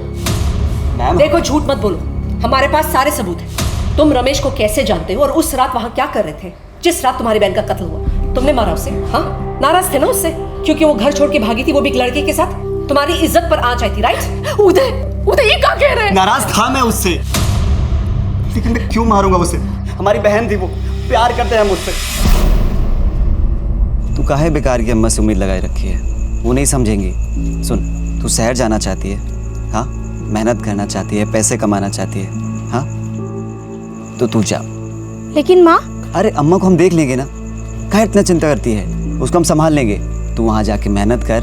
मैम, देखो, झूठ मत बोलो, हमारे पास सारे सबूत हैं। तुम रमेश को कैसे जानते हो और उस रात वहां क्या कर रहे थे जिस रात तुम्हारी बहन का कत्ल हुआ? तुमने मारा उसे? हाँ, नाराज थे ना उससे क्योंकि वो घर छोड़ के भागी थी, वो भी एक लड़के के साथ। तुम्हारी इज्जत पर आंच आई थी, राइट? उदय ये क्या कह रहे हैं? नाराज था मैं उससे, लेकिन मैं क्यों मारूंगा उसे? हमारी बहन थी वो, प्यार करते हैं मुझसे। तू काहे बेकार की अम्मा से उम्मीद लगाए रखी है? वो नहीं समझेंगी। सुन, तू शहर जाना चाहती है, हाँ, मेहनत करना चाहती है, पैसे कमाना चाहती है, हाँ, तो तू जा। लेकिन माँ। अरे अम्मा को हम देख लेंगे ना, काहे इतना चिंता करती है? उसको हम संभाल लेंगे। तू वहाँ जाके मेहनत कर,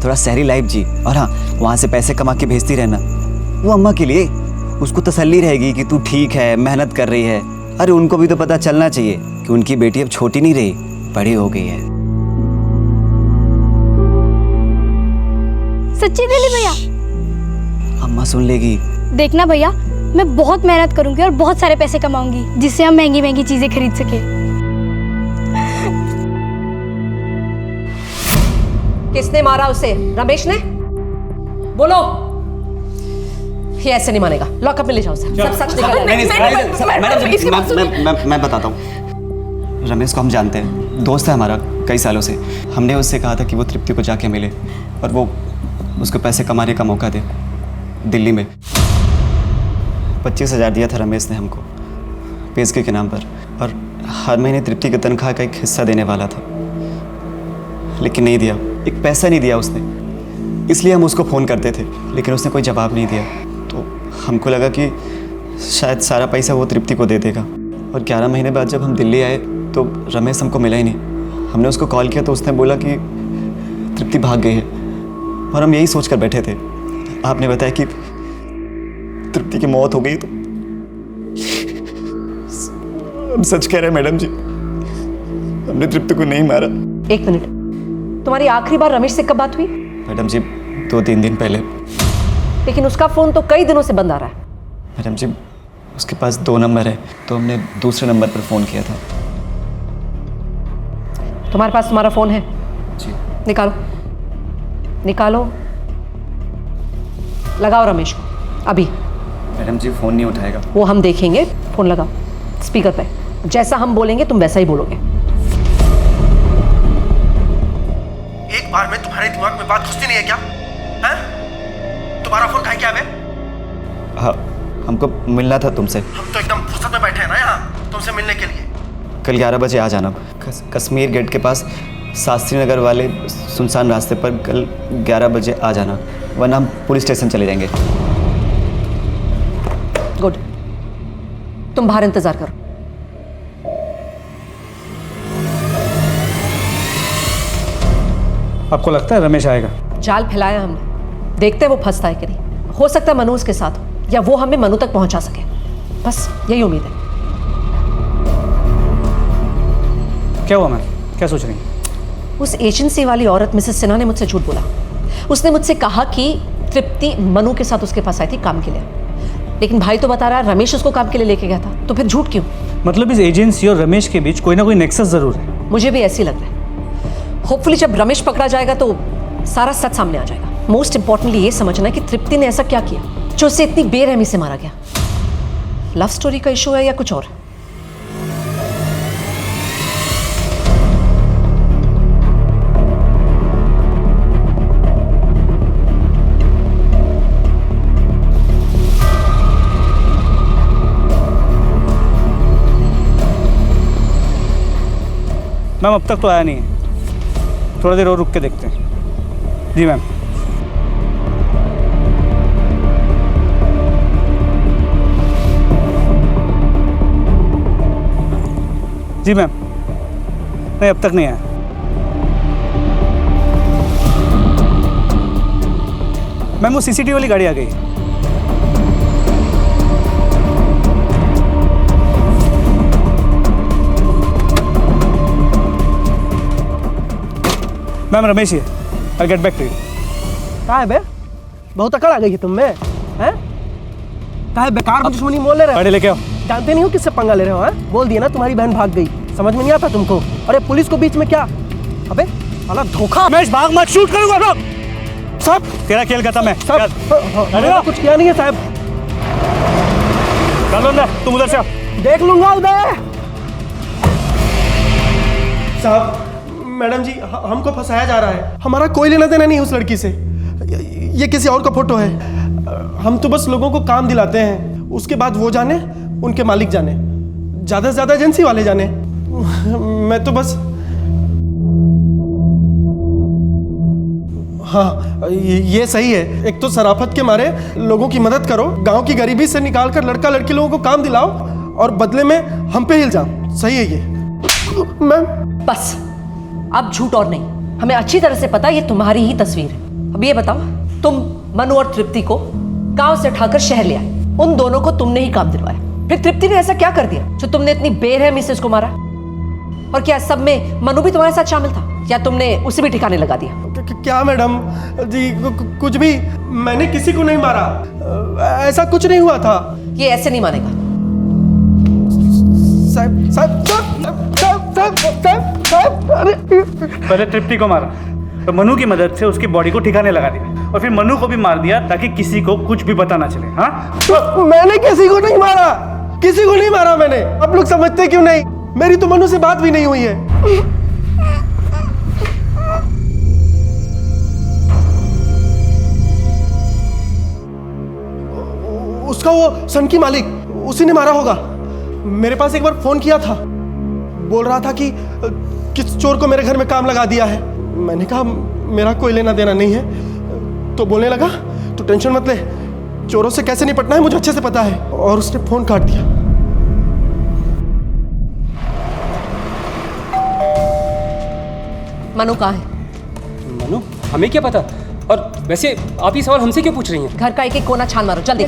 थोड़ा शहरी लाइफ जी, और हाँ, वहाँ से पैसे कमा के भेजती रहना। वो अम्मा के लिए उसको तसल्ली रहेगी कि तू ठीक है, मेहनत कर रही है। अरे उनको भी तो पता चलना चाहिए कि उनकी बेटी अब छोटी नहीं रही, बड़ी हो गई है। सच्ची दिली भैया? अम्मा सुन लेगी। देखना भैया, मैं बहुत मेहनत करूंगी और बहुत सारे पैसे कमाऊंगी जिससे हम महंगी महंगी चीजें खरीद सके। किसने मारा उसे? रमेश ने? बोलो। ये ऐसे नहीं मानेगा, लॉकअप में ले जाओ उसे। सब सच निकल मैडम, मैं बताता हूँ। रमेश को हम जानते हैं, दोस्त है हमारा कई सालों से। हमने उससे कहा था कि वो तृप्ति को जाके मिले और वो उसको पैसे कमाने का मौका दे। दिल्ली में 25,000 दिया था रमेश ने हमको पेशगी के नाम पर, और हर महीने तृप्ति की तनख्वाह का एक हिस्सा देने वाला था, लेकिन नहीं दिया। एक पैसा नहीं दिया उसने। इसलिए हम उसको फ़ोन करते थे, लेकिन उसने कोई जवाब नहीं दिया। तो हमको लगा कि शायद सारा पैसा वो तृप्ति को दे देगा। और 11 महीने बाद जब हम दिल्ली आए तो रमेश हमको मिला ही नहीं। हमने उसको कॉल किया तो उसने बोला कि तृप्ति भाग गई है, और हम यही सोच कर बैठे थे। आपने बताया कि तृप्ति की मौत हो गई, तो हम सच कह रहे हैं मैडम जी, हमने तृप्ति को नहीं मारा। एक मिनट, तुम्हारी आखिरी बार रमेश से कब बात हुई? मैडम जी 2-3 दिन पहले। लेकिन उसका फोन तो कई दिनों से बंद आ रहा है। मैडम जी उसके पास 2 नंबर है, तो हमने दूसरे नंबर पर फ़ोन किया था। तुम्हारे पास तुम्हारा फोन है? जी। निकालो, निकालो, लगाओ रमेश को अभी। मैडम जी फ़ोन नहीं उठाएगा। वो हम देखेंगे। फोन लगाओ स्पीकर पे, जैसा हम बोलेंगे तुम वैसा ही बोलोगे। एक बार में तुम्हारे दिमाग में बात घुसती नहीं है क्या? हैं? तुम्हारा फोन कहाँ क्या है? हाँ, हमको मिलना था तुमसे। हम तो एकदम फुर्सत में बैठे हैं ना यहाँ तुमसे मिलने के लिए। कल 11 बजे आ जाना। कश्मीर गेट के पास शास्त्री नगर वाले सुनसान रास्ते पर कल 11 बजे आ जाना, वरना हम पुलिस स्टेशन चले जाएंगे। गुड, तुम बाहर इंतजार करो। आपको लगता है रमेश आएगा? जाल फैलाया हमने, देखते हैं वो फंसता है कि नहीं। हो सकता है मनु उसके साथ हो, या वो हमें मनु तक पहुंचा सके। बस यही उम्मीद है। क्या हुआ मैम, क्या सोच रही हैं? उस एजेंसी वाली औरत मिसेस सिन्हा ने मुझसे झूठ बोला। उसने मुझसे कहा कि तृप्ति मनु के साथ उसके पास आई थी काम के लिए, लेकिन भाई तो बता रहा है रमेश उसको काम के लिए लेके गया था। तो फिर झूठ क्यों? मतलब इस एजेंसी और रमेश के बीच कोई ना कोई नेक्सस जरूर है। मुझे भी ऐसे ही लग रहा है। होपफुली जब रमेश पकड़ा जाएगा तो सारा सच सामने आ जाएगा। मोस्ट इंपॉर्टेंटली ये समझना है कि तृप्ति ने ऐसा क्या किया जो उसे इतनी बेरहमी से मारा गया। लव स्टोरी का इशू है या कुछ और? मैम अब तक तो आया नहीं है, थोड़ा देर और रुक के देखते हैं। जी मैम। जी मैम, नहीं अब तक नहीं आया। मैम वो सीसीटीवी वाली गाड़ी आ गई। मैम रमेश ही है, I get back to you. कहाँ है बे? बहुत अकड़ आ गई है तुम में, हैं? कहाँ है बेकार में दुश्मनी मोल ले रहे हो? गाड़ी लेके आओ। जानते नहीं हो किससे पंगा ले रहे हो? हैं? बोल दिया ना तुम्हारी बहन भाग गई, समझ में नहीं आता तुमको? अरे पुलिस को बीच में क्या? अबे साला धोखा। रमेश भाग मत, शूट करूंगा लोग। सब तेरा खेल खत्म है। मैंने कुछ किया नहीं है साहब। चलो ना, तुम उधर से आओ। देख लूंगा उधर। साहब, मैडम जी हमको फंसाया जा रहा है। हमारा कोई लेना देना नहीं उस लड़की से। ये किसी और का फोटो है। हम तो बस लोगों को काम दिलाते हैं, उसके बाद वो जाने, उनके मालिक जाने, ज़्यादा से ज़्यादा एजेंसी वाले जाने। मैं तो बस हाँ ये सही है। एक तो शराफत के मारे लोगों की मदद करो, गांव की गरीबी से निकाल कर लड़का लड़की लोगों को काम दिलाओ, और बदले में हम पे इल्जाम। सही है ये मैम। बस अब झूठ और नहीं, हमें अच्छी तरह से पता ये तुम्हारी ही तस्वीर है। अब ये बताओ, तुम मनु और तृप्ति को गांव से उठाकर शहर ले आए, उन दोनों को तुमने ही काम दिलवाया। फिर तृप्ति ने ऐसा क्या कर दिया जो तुमने इतनी बेरहमी से उसको मारा? और क्या सब में मनु भी तुम्हारे साथ शामिल था, या तुमने उसे भी ठिकाने लगा दिया? क्या मैडम जी, कुछ भी, मैंने किसी को नहीं मारा, ऐसा कुछ नहीं हुआ था। ये ऐसे नहीं मानेगा। साहब साहब साहब साहब साहब, अरे पहले तृप्ति को मारा, तो मनु की मदद से उसकी बॉडी को ठिकाने लगा दिया, और फिर मनु को भी मार दिया ताकि किसी को कुछ भी पता ना चले। हाँ, तो मैंने किसी को नहीं मारा, किसी को नहीं मारा मैंने। आप लोग समझते क्यों नहीं? मेरी तो मनु से बात भी नहीं हुई है। उसका वो सनकी मालिक, उसी ने मारा होगा। मेरे पास एक बार फोन किया था, बोल रहा था कि किस चोर को मेरे घर में काम लगा दिया है। मैंने कहा मेरा कोई लेना देना नहीं है। तो बोलने लगा तो टेंशन मत ले, चोरों से कैसे निपटना है मुझे अच्छे से पता है। और उसने फोन काट दिया। मनु कहाँ है? मनु, हमें क्या पता? और वैसे आप ये सवाल हमसे क्यों पूछ रही हैं? घर का एक एक कोना छान मारो जल्दी।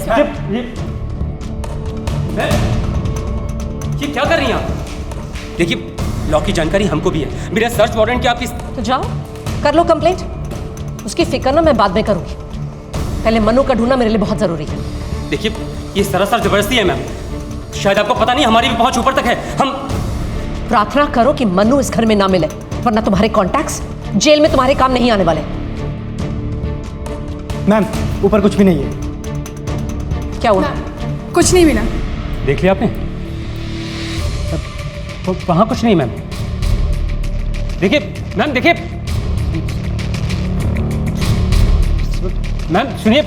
ये क्या कर रही हैं आप? देखिए, लॉ की जानकारी हमको भी है। मेरा सर्च वारंट क्या आपकी? तो जाओ कर लो कंप्लेंट। उसकी फिक्र ना मैं बाद में करूंगी, पहले मनु का ढूंढना मेरे लिए बहुत जरूरी है। देखिए, ये सरासर जबरदस्ती है मैम। शायद आपको पता नहीं, हमारी भी पहुंच ऊपर तक है। हम प्रार्थना करो कि मनु इस घर में ना मिले, वरना तुम्हारे कॉन्टैक्ट्स जेल में तुम्हारे काम नहीं आने वाले। मैम ऊपर कुछ भी नहीं है। क्या हुआ? कुछ नहीं मिला। देख लिया आपने? वहां कुछ नहीं मैम। देखिए मैम, देखिए मैम, सुनिए।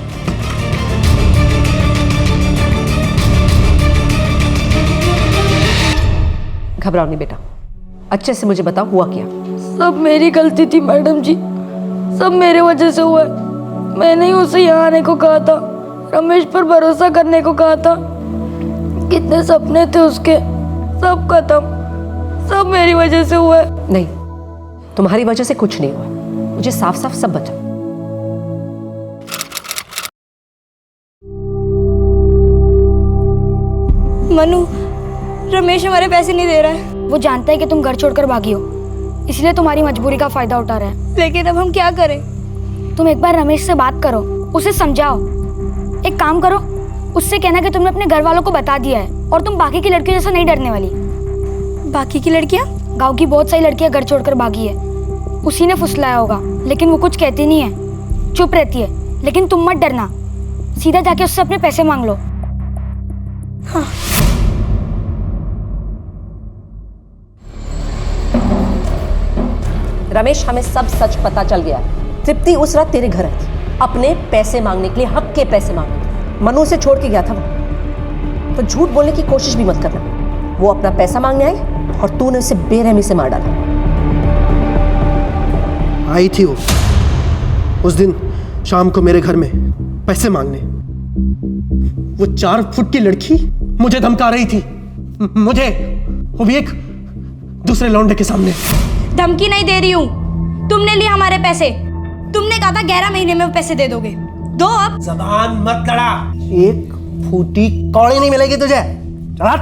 घबराओ नहीं बेटा, अच्छे से मुझे बताओ हुआ क्या। सब मेरी गलती थी मैडम जी, सब मेरे वजह से हुआ है। मैंने ही उसे यहाँ आने को कहा था, रमेश पर भरोसा करने को कहा था। कितने सपने थे उसके, सब खत्म, सब मेरी वजह से हुआ है। नहीं, तुम्हारी वजह से कुछ नहीं हुआ, मुझे साफ साफ सब बता। मनु, रमेश हमारे पैसे नहीं दे रहा है। वो जानता है कि तुम घर छोड़कर भागी हो, इसलिए तुम्हारी मजबूरी का फायदा उठा रहा है। लेकिन अब हम क्या करें? तुम एक बार रमेश से बात करो, उसे समझाओ। एक काम करो, उससे कहना कि तुमने अपने घर वालों को बता दिया है और तुम बाकी की लड़कियों जैसा नहीं डरने वाली। बाकी की लड़कियां? गांव की बहुत सारी लड़कियां घर छोड़कर भागी है, उसी ने फुसलाया होगा, लेकिन वो कुछ कहती नहीं है, चुप रहती है। लेकिन तुम मत डरना, सीधा जाके उससे अपने पैसे मांग लो। हाँ। रमेश, हमें सब सच पता चल गया। तृप्ति उस रात तेरे घर आई थी अपने पैसे मांगने के लिए, हक के पैसे मांगने के लिए। मनु से छोड़ के गया था वो, तो झूठ बोलने की कोशिश भी मत करना। वो अपना पैसा मांगने आई और तूने उसे बेरहमी से मार डाला। आई थी वो उस दिन शाम को मेरे घर में पैसे मांगने। वो 4 फुट की लड़की मुझे धमका रही थी, मुझे, वो भी एक दूसरे लौंडे के सामने। धमकी नहीं दे रही हूँ, तुमने लिए हमारे पैसे। तुमने कहा था 11 महीने में वो पैसे दे दोगे, दो अब। जबान मत लड़ा, एक फूटी कौड़ी नहीं मिलेगी तुझे। चला।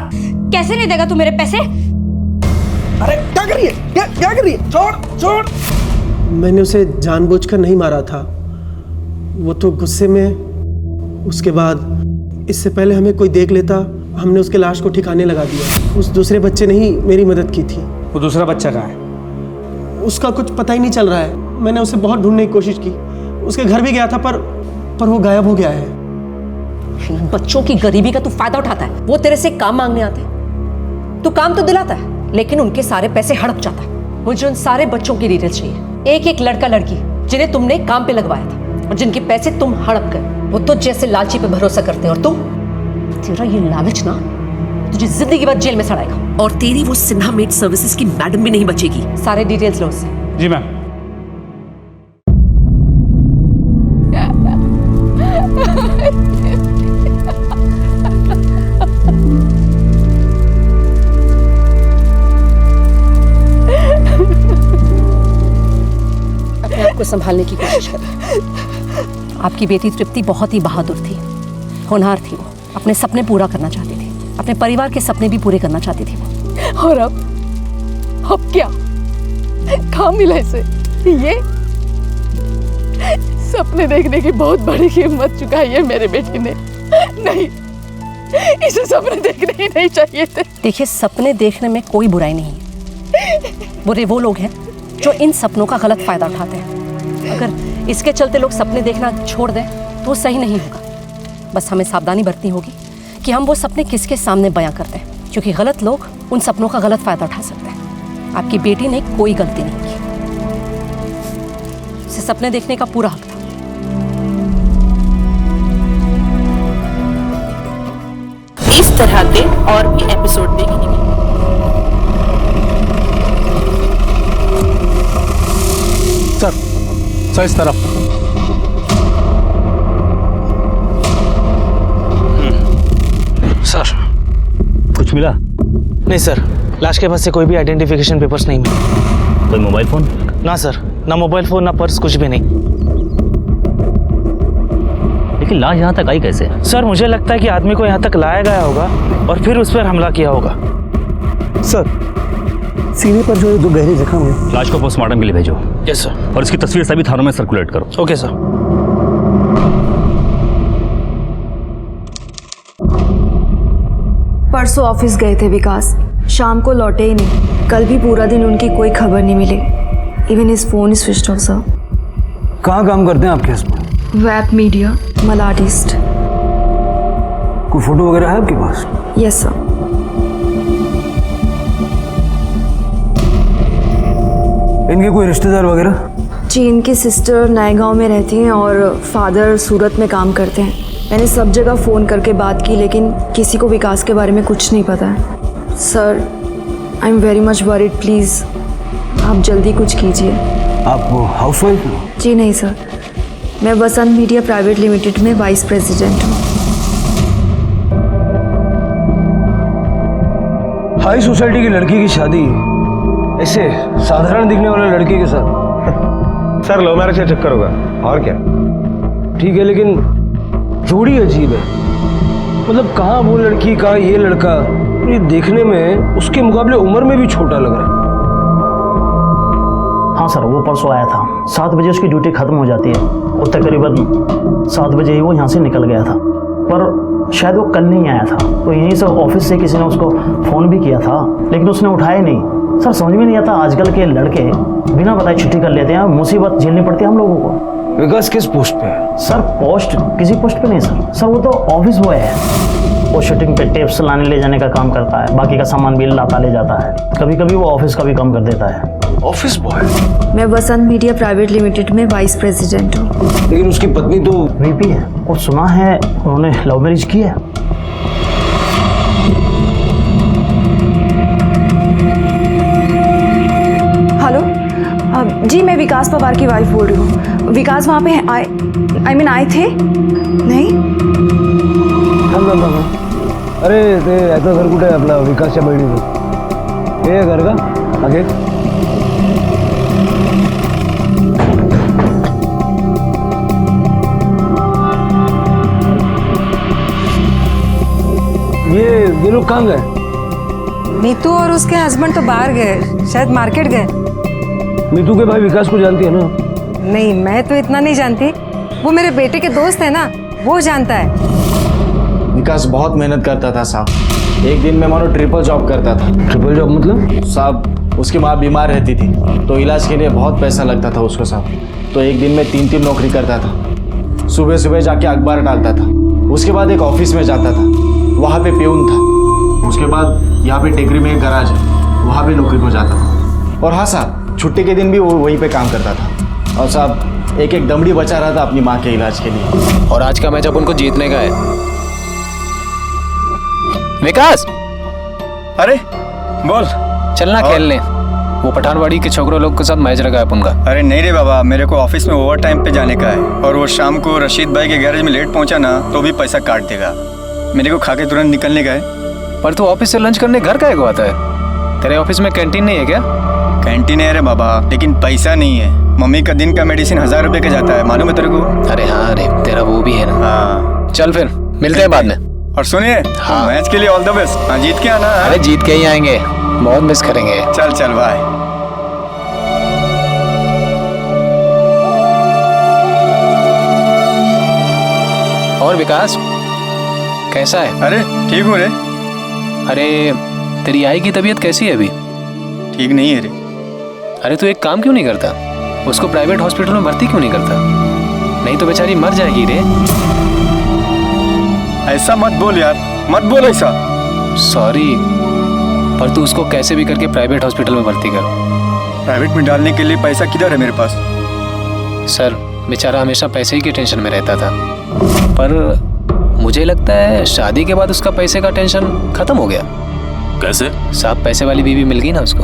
कैसे नहीं देगा तू मेरे पैसे? अरे क्या कर रही है, क्या कर रही है? छोड़ छोड़। मैंने उसे जानबूझकर नहीं मारा था, वो तो गुस्से में। उसके बाद इससे पहले हमें कोई देख लेता, हमने उसके लाश को ठिकाने लगा दिया। उस दूसरे बच्चे ने ही मेरी मदद की थी। वो दूसरा बच्चा कहाँ है? उसका कुछ पता ही नहीं चल रहा है। मैंने उसे बहुत ढूंढने की कोशिश की, उसके घर भी गया था, पर वो गायब हो गया है। बच्चों की गरीबी का तू फायदा उठाता है। वो तेरे से काम मांगने आते हैं, तू काम तो दिलाता है, लेकिन उनके सारे पैसे हड़प जाता है। मुझे उन सारे बच्चों की डिटेल्स चाहिए, एक एक लड़का लड़की जिन्हें तुमने काम पे लगवाया था और जिनके पैसे तुम हड़प गए। वो तो जैसे लालची पे भरोसा करते हैं, और तुम, तेरा ये लालच ना तुझे जिंदगी भर जेल में सड़ाएगा। और तेरी वो सिन्हा मेड सर्विसेज की मैडम भी नहीं बचेगी। सारे डिटेल्स लो उससे। जी मैम। अपने आप को संभालने की कोशिश कर। आपकी बेटी तृप्ति बहुत ही बहादुर थी, होनहार थी। वो अपने सपने पूरा करना चाहती थी, अपने परिवार के सपने भी पूरे करना चाहती थी वो। और अब क्या कहाँ मिला इसे? ये सपने देखने की बहुत बड़ी कीमत चुकाई है मेरे बेटे ने। नहीं, इसे सपने देखने ही नहीं चाहिए थे। देखिए, सपने देखने में कोई बुराई नहीं है। बुरे वो लोग हैं जो इन सपनों का गलत फायदा उठाते हैं। अगर इसके चलते लोग सपने देखना छोड़ दें तो वो सही नहीं होगा। बस हमें सावधानी बरतनी होगी कि हम वो सपने किसके सामने बयां करते हैं, क्योंकि गलत लोग उन सपनों का गलत फायदा उठा सकते हैं। आपकी बेटी ने कोई गलती नहीं की, उसे सपने देखने का पूरा हक था। इस तरह के और भी एपिसोड देखने के लिए सर इस तरफ। सर कुछ मिला? नहीं सर, लाश के पास से कोई भी आइडेंटिफिकेशन पेपर्स नहीं मिले। कोई मोबाइल फोन? ना सर, ना मोबाइल फोन ना पर्स, कुछ भी नहीं। लेकिन लाश यहाँ तक आई कैसे? सर मुझे लगता है कि आदमी को यहाँ तक लाया गया होगा और फिर उस पर हमला किया होगा। सर, सीने पर जो 2 गहरे जख्म हैं। लाश को पोस्टमार्टम के लिए भेजो। Yes sir. और इसकी तस्वीर सभी थानों में सर्कुलेट करो। Okay sir. परसों ऑफिस गए थे विकास, शाम को लौटे ही नहीं। कल भी पूरा दिन उनकी कोई खबर नहीं मिली। Even his phone is switched off sir. कहाँ काम करते हैं आपके husband? Web media, Malad east. कोई फोटो वगैरह है आपके पास? Yes sir. इनके कोई रिश्तेदार वगैरह? जी, इनकी सिस्टर नए गांव में रहती हैं और फादर सूरत में काम करते हैं। मैंने सब जगह फ़ोन करके बात की, लेकिन किसी को विकास के बारे में कुछ नहीं पता है। Sir, I am very much worried, please आप जल्दी कुछ कीजिए। आप हाउसवाइफ हो? जी नहीं सर, मैं वसंत मीडिया प्राइवेट लिमिटेड में वाइस प्रेसिडेंट हूँ। हाई सोसाइटी की लड़की की शादी ऐसे साधारण दिखने वाले लड़के के साथ? सर लव मैरिज का चक्कर होगा और क्या। ठीक है, लेकिन जोड़ी अजीब है। मतलब कहाँ वो लड़की, कहाँ ये लड़का। ये देखने में उसके मुकाबले उम्र में भी छोटा लग रहा है। हाँ सर, वो परसों आया था। 7 बजे उसकी ड्यूटी खत्म हो जाती है और तकरीबन 7 बजे ही वो यहाँ से निकल गया था। पर शायद वो कल नहीं आया था, तो यहीं से ऑफिस से किसी ने उसको फ़ोन भी किया था, लेकिन उसने उठाया नहीं। सर समझ में नहीं आता, आजकल के लड़के बिना बताए छुट्टी कर लेते हैं, मुसीबत झेलनी पड़ती है हम लोगों को। विकास किस पोस्ट पे है? सर पोस्ट किसी पोस्ट पे नहीं सर वो तो ऑफिस बॉय है। वो शूटिंग पे टेप्स लाने ले जाने का काम करता है, बाकी का सामान भी लाता ले जाता है। कभी कभी वो ऑफिस का भी काम कर देता है। Office boy? मैं वसंत मीडिया प्राइवेट लिमिटेड में वाइस प्रेसिडेंट हूँ। लेकिन उसकी पत्नी तो वीपी है और सुना है उन्होंने लव मैरिज की है। हेलो जी, मैं विकास पवार की वाइफ बोल रही हूँ। विकास वहाँ पे आए थे? नहीं। अरे ते याचं घर कुठे आहे आपला विकासच्या बहिणीचं? हे घर का आगे? ये लोग कहाँ गए? मीतू और उसके हस्बैंड तो बाहर गए, शायद मार्केट गए। मीतू के भाई विकास को जानती है ना? नहीं, मैं तो इतना नहीं जानती। वो मेरे बेटे के दोस्त है ना, वो जानता है। विकास बहुत मेहनत करता था साहब। एक दिन में मानो ट्रिपल जॉब करता था। ट्रिपल जॉब मतलब? साहब उसकी माँ बीमार रहती थी तो इलाज के लिए बहुत पैसा लगता था उसको साहब। तो एक दिन में 3 नौकरी करता था। सुबह सुबह जाके अखबार डालता था, उसके बाद एक ऑफिस में जाता था, वहाँ पे प्यून था। उसके बाद यहाँ पे टेकरी में एक गराज है, वहाँ पे नौकरी को जाता था। और हाँ साहब, छुट्टी के दिन भी वो वहीं पे काम करता था। और साहब एक दमड़ी बचा रहा था अपनी माँ के इलाज के लिए। और आज का मैच अपन को जीतने का है। विकास, अरे बोल। चलना खेलने। वो पठानवाड़ी के छोकरों लोग के साथ मैच रखा है अपन का। अरे नहीं रे बाबा, मेरे को ऑफिस में ओवर टाइम पे जाने का है, और वो शाम को रशीद भाई के गैरेज में लेट पहुंचा ना तो भी पैसा काट देगा। मेरे को खा के तुरंत निकलने का है। पर तू ऑफिस से लंच करने घर का आता है? तेरे ऑफिस में कैंटीन नहीं है क्या? कैंटीन है रे बाबा, लेकिन पैसा नहीं है। मम्मी का दिन का मेडिसिन 1000 रुपए का जाता है, मालूम है तेरे को? अरे हाँ, अरे तेरा वो भी है ना। हाँ चल फिर मिलते हैं बाद में। और सुनिए, हाँ, मैच के लिए ऑल द बेस्ट। हाँ, जीत के आना। अरे जीत के ही आएंगे, बहुत मिस करेंगे। चल चल बाय। और विकास कैसा है? अरे ठीक हूँ रे। अरे तेरी आई की तबीयत कैसी है अभी? ठीक नहीं है रे। अरे तू एक काम क्यों नहीं करता, उसको प्राइवेट हॉस्पिटल में भर्ती क्यों नहीं करता? नहीं तो बेचारी मर जाएगी रे। ऐसा मत बोल यार, मत बोल ऐसा। सॉरी, पर तू उसको कैसे भी करके प्राइवेट हॉस्पिटल में भर्ती कर। प्राइवेट में डालने के लिए पैसा किधर है मेरे पास? सर बेचारा हमेशा पैसे ही के टेंशन में रहता था, पर मुझे लगता है शादी के बाद उसका पैसे का टेंशन खत्म हो गया। कैसे? साहब पैसे वाली बीवी मिल गई ना उसको।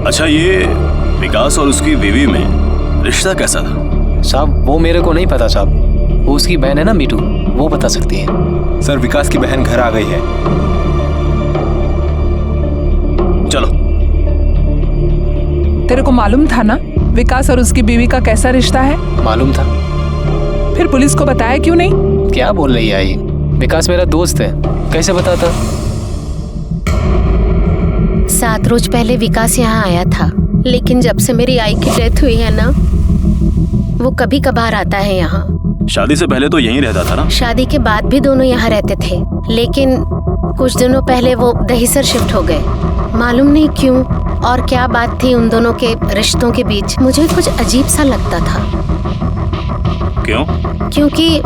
अच्छा, ये विकास और उसकी बीवी में रिश्ता कैसा था? साहब वो मेरे को नहीं पता साहब, वो उसकी बहन है ना मीटू, वो बता सकती है। सर विकास की बहन घर आ गई है। चलो। तेरे को मालूम था ना विकास और उसकी बीवी का कैसा रिश्ता है? मालूम था। फिर पुलिस को बताया क्यों नहीं? क्या बोल रही है आई? विकास मेरा दोस्त है, कैसे बताता? 7 रोज पहले विकास यहाँ आया था, लेकिन जब से मेरी आई की डेथ हुई है ना, वो कभी कभार आता है यहाँ। शादी से पहले तो यहीं रहता था ना? शादी के बाद भी दोनों यहाँ रहते थे, लेकिन कुछ दिनों पहले वो दहीसर शिफ्ट हो गए। मालूम नहीं क्यों और क्या बात थी उन दोनों के रिश्तों के बीच, मुझे कुछ अजीब सा लगता था। क्यों? क्योंकि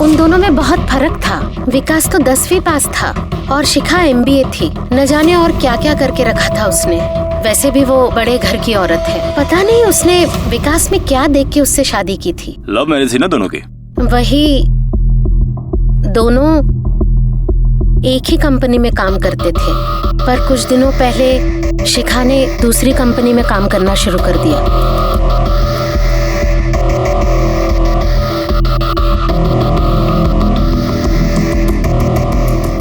उन दोनों में बहुत फर्क था। विकास तो 10वीं पास था और शिखा MBA थी। न जाने और क्या क्या करके रखा था उसने। वैसे भी वो बड़े घर की औरत है, पता नहीं उसने विकास में क्या देख के उससे शादी की थी। लव मैरिज थी ना दोनों की? वही, दोनों एक ही कंपनी में काम करते थे, पर कुछ दिनों पहले शिखा ने दूसरी कंपनी में काम करना शुरू कर दिया।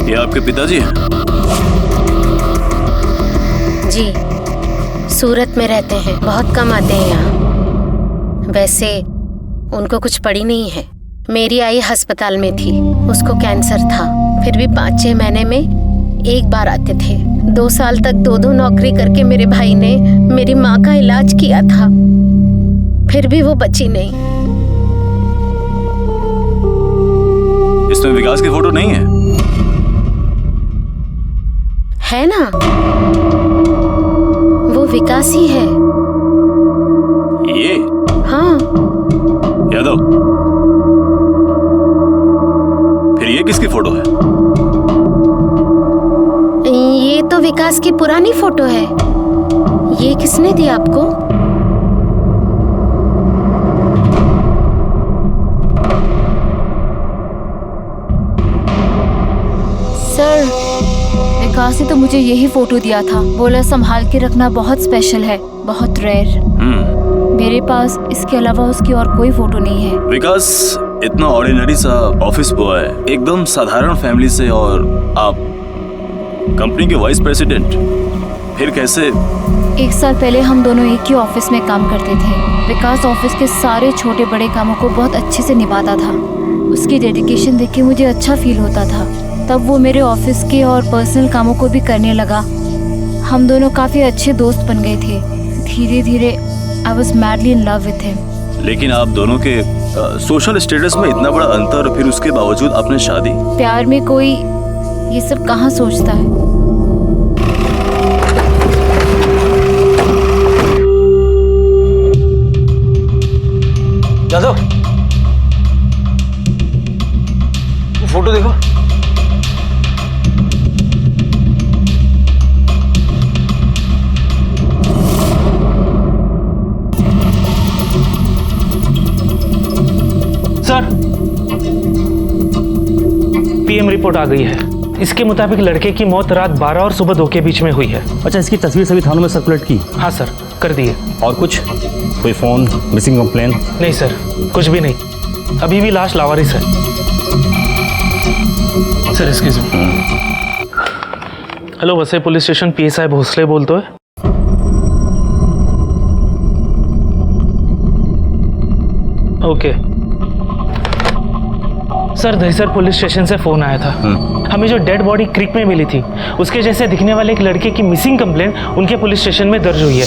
ये आपके पिताजी हैं? जी, सूरत में रहते हैं, बहुत कम आते हैं यहाँ। वैसे उनको कुछ पड़ी नहीं है। मेरी आई अस्पताल में थी, उसको कैंसर था, फिर भी 5-6 महीने में एक बार आते थे। 2 साल तक 2-2 नौकरी करके मेरे भाई ने मेरी माँ का इलाज किया था, फिर भी वो बची नहीं। इसमें विकास की फोटो नहीं है? है ना, वो विकास ही है। ये? हाँ। यादव, फिर ये किसकी फोटो है? ये तो विकास की पुरानी फोटो है। ये किसने दी आपको? सर, विकास ने तो मुझे यही फोटो दिया था, बोला संभाल के रखना, बहुत स्पेशल है, बहुत रेयर। मेरे पास इसके अलावा उसकी और कोई फोटो नहीं है। विकास इतना ऑर्डिनरी सा ऑफिस बॉय, एकदम साधारण फैमिली से, और आप कंपनी के वाइस प्रेसिडेंट, फिर कैसे? 1 साल पहले हम दोनों एक ही ऑफिस में काम करते थे। विकास ऑफिस के सारे छोटे बड़े कामों को बहुत अच्छे से निभाता था। उसकी डेडिकेशन देख के मुझे अच्छा फील होता था। तब वो मेरे ऑफिस के और पर्सनल कामों को भी करने लगा। हम दोनों काफ़ी अच्छे दोस्त बन गए थे। धीरे धीरे I was madly in love with him. लेकिन आप दोनों के सोशल स्टेटस में इतना बड़ा अंतर, फिर उसके बावजूद आपने शादी? प्यार में कोई ये सब कहाँ सोचता है। यादव, फोटो देखो। सर, पीएम रिपोर्ट आ गई है। इसके मुताबिक लड़के की मौत रात 12 और सुबह 2 के बीच में हुई है। अच्छा, इसकी तस्वीर सभी थानों में सर्कुलेट की? हाँ सर, कर दिए। और कुछ? कोई फोन, मिसिंग कंप्लेन? नहीं सर, कुछ भी नहीं। अभी भी लाश लावारिस है। Sir, excuse me. Hello, Vasai police station, PSI Bhosle बोलते है। Okay sir, Dahisar police station से फोन आया था। हमें जो डेड बॉडी क्रीक में मिली थी, उसके जैसे दिखने वाले एक लड़के की मिसिंग कंप्लेंट उनके पुलिस स्टेशन में दर्ज हुई है।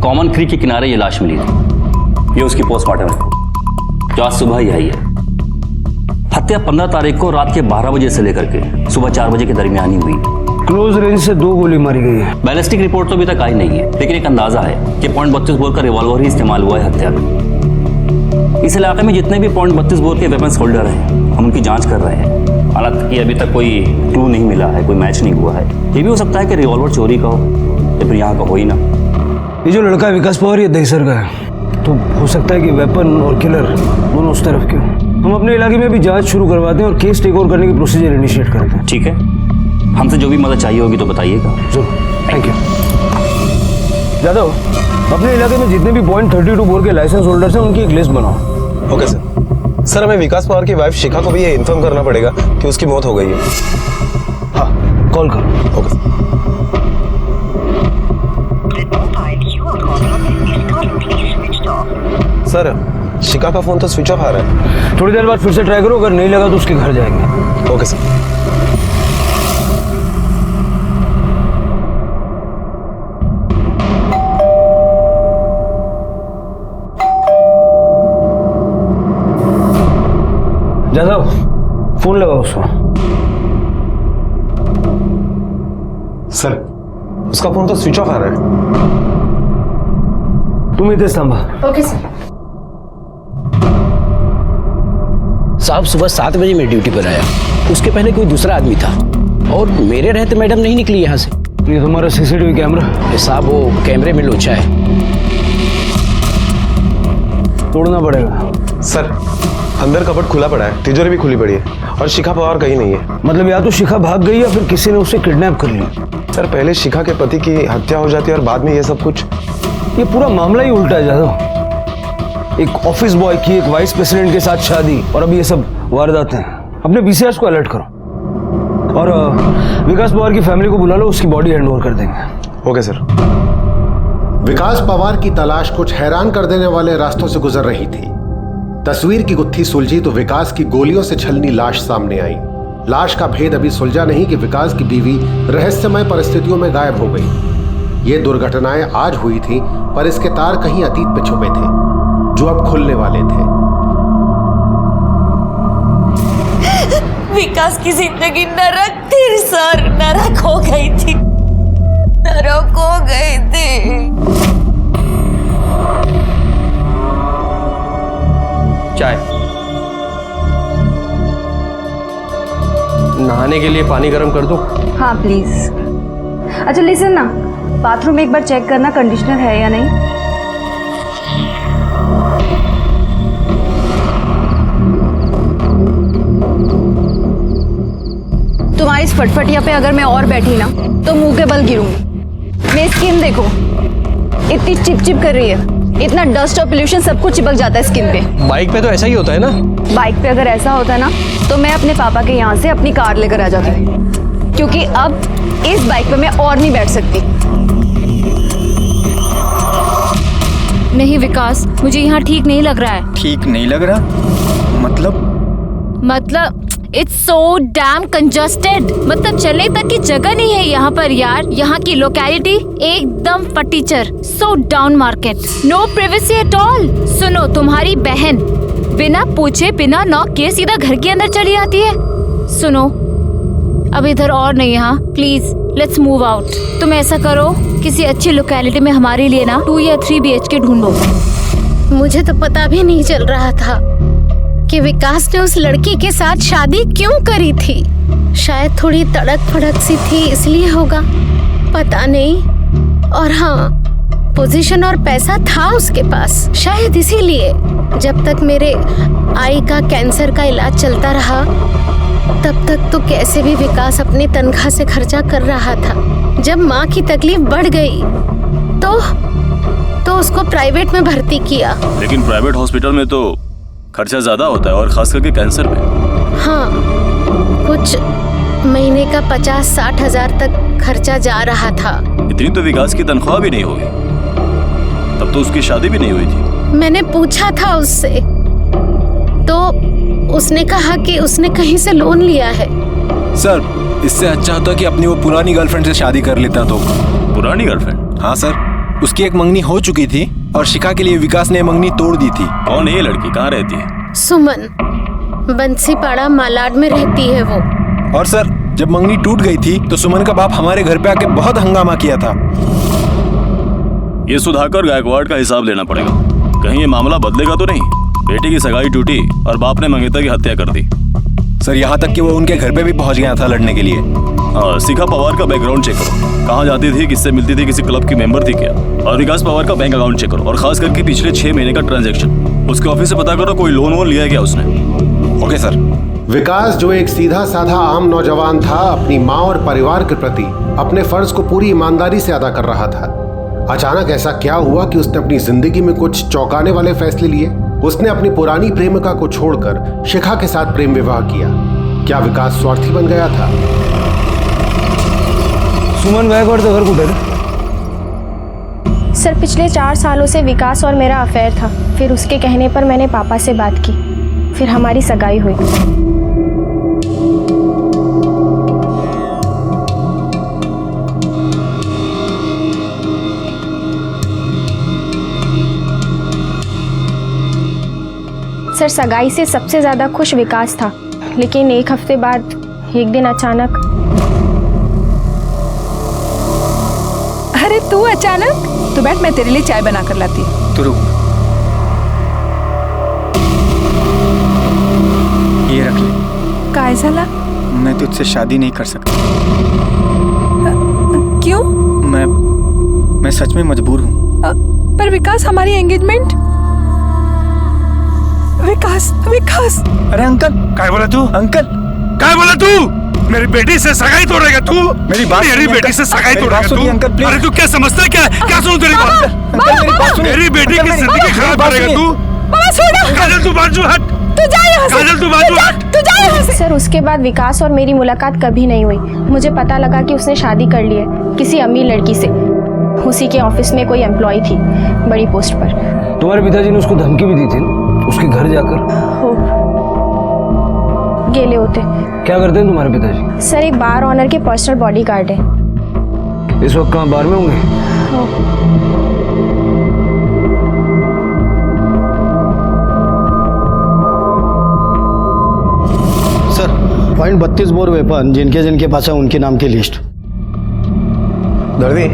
कॉमन क्रीक के किनारे ये लाश मिली थी। ये उसकी पोस्टमार्टम है, जो आज सुबह ही आई है। हत्या 15 तारीख को रात के 12 बजे से लेकर के सुबह 4 बजे के दरमियान ही हुई। क्लोज रेंज से 2 गोली मारी गई है। बैलिस्टिक रिपोर्ट तो अभी तक आई नहीं है, लेकिन एक अंदाजा है कि .32 बोर का रिवॉल्वर ही इस्तेमाल हुआ है हत्या में। इस इलाके में जितने भी .32 बोर के वेपन्स होल्डर हैं, हम उनकी जांच कर रहे हैं। हालांकि अभी तक कोई क्लू नहीं मिला है, कोई मैच नहीं हुआ है। ये भी हो सकता है कि रिवॉल्वर चोरी का हो या फिर यहाँ का हो ही ना। ये जो लड़का विकास पवार ये दहिसर का है, तो हो सकता है कि वेपन और किलर दोनों उस तरफ के हो। हम अपने इलाके में भी जांच शुरू करवाते हैं और केस टेक ओवर करने की प्रोसीजर इनिशिएट करते हैं। ठीक है, हमसे जो भी मदद चाहिए होगी तो बताइएगा। जरूर, थैंक यू। यादव, अपने इलाके में जितने भी .32 बोर के लाइसेंस होल्डर्स हैं, उनकी एक लिस्ट बनाओ। Okay sir. सर, हमें विकास पवार की वाइफ शिखा को भी ये इन्फॉर्म करना पड़ेगा कि उसकी मौत हो गई है। हाँ, कॉल करो। Okay sir. शिखा का फोन तो स्विच ऑफ आ रहा है। थोड़ी देर बाद फिर से ट्राई करो, अगर नहीं लगा तो उसके घर जाएंगे। Okay sir. जादव, फोन लगाओ उसको। सर, उसका फोन तो स्विच ऑफ आ रहा है। तुम इधर संभा। Okay sir. साहब, सुबह 7 बजे मैं ड्यूटी पर आया। उसके पहले कोई दूसरा आदमी था और मेरे रहते मैडम नहीं निकली यहाँ से। ये तुम्हारा सीसीटीवी कैमरा? साहब वो कैमरे में लोचा है। तोड़ना पड़ेगा। सर अंदर कपट खुला पड़ा है, तिजोरी भी खुली पड़ी है और शिखा पवार कहीं नहीं है। मतलब या तो शिखा भाग गई या फिर किसी ने उसे किडनैप कर लिया। सर पहले शिखा के पति की हत्या हो जाती है और बाद में ये सब कुछ। ये पूरा मामला ही उल्टा है जादव। एक ऑफिस बॉय की एक वाइस प्रेसिडेंट के साथ शादी और अभी ये सब वारदातें। अपने बीसीआर को अलर्ट करो और विकास पवार की फैमिली को बुला लो, उसकी बॉडी हैंड ओवर कर देंगे। Okay sir. विकास पवार की तलाश कुछ हैरान कर देने वाले रास्तों से गुजर रही थी। तस्वीर की गुत्थी सुलझी तो विकास की गोलियों से छलनी लाश सामने आई। लाश का भेद अभी सुलझा नहीं कि विकास की बीवी रहस्यमय परिस्थितियों में गायब हो गई। ये दुर्घटनाएं आज हुई थी, पर इसके तार कहीं अतीत में छुपे थे जो अब खुलने वाले थे। विकास की जिंदगी नरक थी सर, नरक हो गई थी, नरक हो गई थी। चाय। नहाने के लिए पानी गर्म कर दूं? हाँ प्लीज। अच्छा लिसन ना, बाथरूम में एक बार चेक करना कंडीशनर है या नहीं। तुम्हारी इस फटफटिया पे अगर मैं और बैठी ना तो मुंह के बल गिरूंगी। मेरी स्किन देखो, इतनी चिपचिप कर रही है, इतना डस्ट और पोल्यूशन सब कुछ चिपक जाता है स्किन पे। बाइक पे तो ऐसा ही होता है ना? बाइक पे अगर ऐसा होता ना तो मैं अपने पापा के यहाँ से अपनी कार लेकर आ जाती, क्योंकि अब इस बाइक पे मैं और नहीं बैठ सकती। नहीं विकास, मुझे यहाँ ठीक नहीं लग रहा है। ठीक नहीं लग रहा? मतलब इट्स सो डैम कंजस्टेड। मतलब चलने तक की जगह नहीं है यहाँ पर यार। यहाँ की लोकेलिटी एकदम फटीचर, so down market, no privacy at all. सुनो, तुम्हारी बहन बिना पूछे बिना नॉक किए सीधा घर के अंदर चली आती है। सुनो, अब इधर और नहीं, यहाँ प्लीज लेट्स मूव आउट। तुम ऐसा करो, किसी अच्छी लोकेलिटी में हमारे लिए ना 2 या 3 BHK ढूंढो। मुझे तो पता भी नहीं चल रहा था कि विकास ने उस लड़की के साथ शादी क्यों करी थी। शायद थोड़ी तड़क फड़क सी थी इसलिए होगा, पता नहीं। और हाँ, पोजीशन और पैसा था उसके पास, शायद इसीलिए जब तक मेरे आई का कैंसर का इलाज चलता रहा तब तक तो कैसे भी विकास अपनी तनख्वाह से खर्चा कर रहा था। जब माँ की तकलीफ बढ़ गई तो उसको प्राइवेट में भर्ती किया। लेकिन प्राइवेट हॉस्पिटल में तो खर्चा ज्यादा होता है और खास करके कैंसर में। हाँ, कुछ महीने का 50-60 हजार तक खर्चा जा रहा था। इतनी तो विकास की तनख्वाह भी नहीं होगी, तब तो उसकी शादी भी नहीं हुई थी। मैंने पूछा था उससे तो उसने कहा कि उसने कहीं से लोन लिया है। सर, इससे अच्छा होता कि अपनी वो पुरानी गर्लफ्रेंड से शादी कर लेता तो। पुरानी गर्लफ्रेंड? हाँ सर, उसकी एक मंगनी हो चुकी थी और शिखा के लिए विकास ने मंगनी तोड़ दी थी। कौन है ये लड़की, कहाँ रहती है? सुमन, बंसीपाड़ा मालाड में रहती है वो। और सर, जब मंगनी टूट गई थी तो सुमन का बाप हमारे घर पे आके बहुत हंगामा किया था। ये सुधाकर गायकवाड़ का हिसाब लेना पड़ेगा। कहीं ये मामला बदलेगा तो नहीं? बेटी की सगाई टूटी और बाप ने मंगेतर की हत्या कर दी। सर, यहाँ तक कि वो उनके घर पे भी पहुँच गया था लड़ने के लिए। शिखा पवार का बैकग्राउंड चेक करो, कहाँ जाती थी, किससे मिलती थी, किसी क्लब की मेंबर थी क्या। और विकास पवार का बैंक अकाउंट चेक करो और खास करके पिछले 6 महीने का ट्रांजैक्शन। उसके ऑफिस से पता करो कोई लोन वोन लिया है क्या उसने। Okay sir. विकास, जो एक सीधा साधा आम नौजवान था, अपनी माँ और परिवार के प्रति अपने फर्ज को पूरी ईमानदारी से अदा कर रहा था। अचानक ऐसा क्या हुआ कि उसने अपनी जिंदगी में कुछ चौंकाने वाले फैसले लिए। उसने अपनी पुरानी प्रेमिका को छोड़कर शिखा के साथ प्रेम विवाह किया। क्या विकास स्वार्थी बन गया था? सुमन गायकवाड़ तो घर कुठे? सर, पिछले 4 सालों से विकास और मेरा अफेयर था। फिर उसके कहने पर मैंने पापा से बात की, फिर हमारी सगाई हुई। सर, सगाई से सबसे ज़्यादा खुश विकास था, लेकिन 1 हफ्ते बाद एक दिन अचानक। अरे तू अचानक? तो बैठ, मैं तेरे लिए चाय बना कर लाती हूँ। तो रुक, ये रख ले। काय झाला? मैं तुझसे शादी नहीं कर सकता। क्यों? सच में मजबूर हूँ। पर विकास, हमारी एंगेजमेंट। विकास, विकास। अरे अंकल, क्या बोला तू? अंकल क्या बोला तू? मेरी बेटी से सगाई तोड़ेगा तू? मेरी बेटी से सगाई तोड़ेगा तू? Uncle please. अरे तू क्या समझता है? क्या सुनूं तेरी बात? अंकल मेरी बात सुनिए। मेरी बेटी की जिंदगी खराब करेगा तू? काजल तू बाजू हट। काजल तू बाजू हट। सर, उसके बाद विकास और मेरी मुलाकात कभी नहीं हुई। मुझे पता लगा कि उसने शादी कर ली है किसी अमीर लड़की से। उसी के ऑफिस में कोई एम्प्लॉय थी, बड़ी पोस्ट पर। तुम्हारे पिताजी ने उसको धमकी भी दी थी उसके घर जाकर? हो गेले होते। क्या करते हैं तुम्हारे पिताजी? सर, एक बार ऑनर के पर्सनल बॉडीगार्ड है। इस वक्त कहाँ, बार में होंगे? सर, .32 बोर वेपन जिनके पास है उनके नाम की लिस्ट। दर्दी,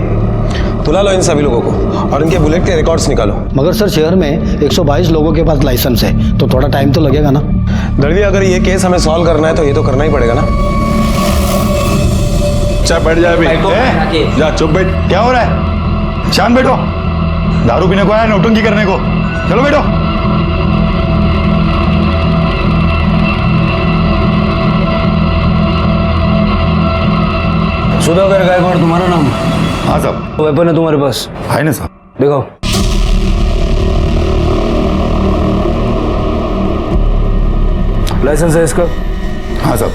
बुला लो इन सभी लोगों को और इनके बुलेट के रिकॉर्ड्स निकालो। मगर सर, शहर में 122 लोगों के पास लाइसेंस है, तो थोड़ा टाइम तो लगेगा ना। दर्दी, अगर ये केस हमें सॉल्व करना है तो ये तो करना ही पड़ेगा ना। चल बैठ जा अभी। जा चुप बैठ। क्या हो रहा है? शांत बैठो। दारू पीने को आया, नौटंकी करने को? चलो बैठो। सुधाकर गायकवाड़ तुम्हारा नाम? हाँ साहब। वेपन है तुम्हारे पास? है ना साहब। देखो। लाइसेंस है इसका? हाँ साहब।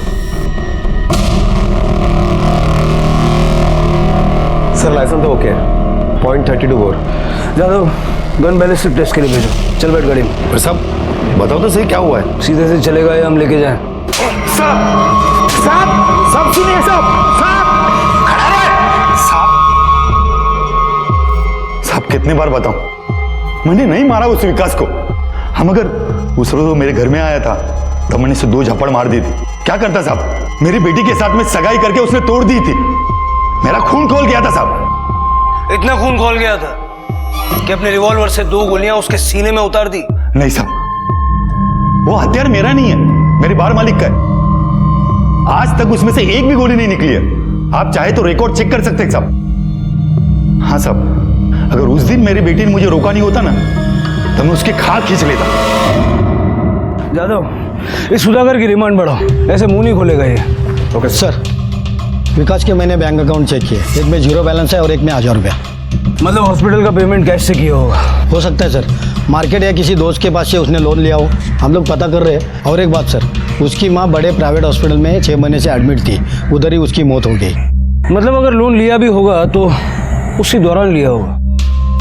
सर, लाइसेंस तो ओके है। .32 bore. Jadhav, gun ballistic test के लिए भेजो। चल बैठ गाड़ी में। पर साहब बताओ तो सही, क्या हुआ है? सीधे से चलेगा या हम लेके जाएं? साहब, साहब, साहब सुनिए साहब। साहब, कितनी बार बताऊं, मैंने नहीं मारा उस विकास को। हम अगर उस रोज वो मेरे घर में आया था तब मैंने उसे 2 झपड़ मार दी थी। क्या करता साहब? मेरी बेटी के साथ में सगाई करके उसने तोड़ दी थी। मेरा खून खोल गया था साहब। इतना खून खोल गया था कि अपने रिवॉल्वर से 2 गोलियां उसके सीने में उतार दी? नहीं साहब, वो हथियार मेरा नहीं है, मेरे बार मालिक का है। आज तक उसमें से एक भी गोली नहीं निकली है। आप चाहे तो रिकॉर्ड चेक कर सकते हैं साहब। हाँ साहब, अगर उस दिन मेरी बेटी ने मुझे रोका नहीं होता ना तो मैं उसके खाल खींच लेता। जादव, इस सुधाकर की रिमांड बढ़ाओ, ऐसे मुंह नहीं खोलेगा ये। Okay sir. विकास के मैंने बैंक अकाउंट चेक किए, एक में 0 बैलेंस है और एक में 1000 रुपया। मतलब हॉस्पिटल का पेमेंट कैश से किया होगा? हो सकता है सर, मार्केट या किसी दोस्त के पास से उसने लोन लिया हो। हम लोग पता कर रहे हैं। और एक बात सर, उसकी माँ बड़े प्राइवेट हॉस्पिटल में 6 महीने से एडमिट थी, उधर ही उसकी मौत हो गई। मतलब अगर लोन लिया भी होगा तो उसी दौरान लिया होगा।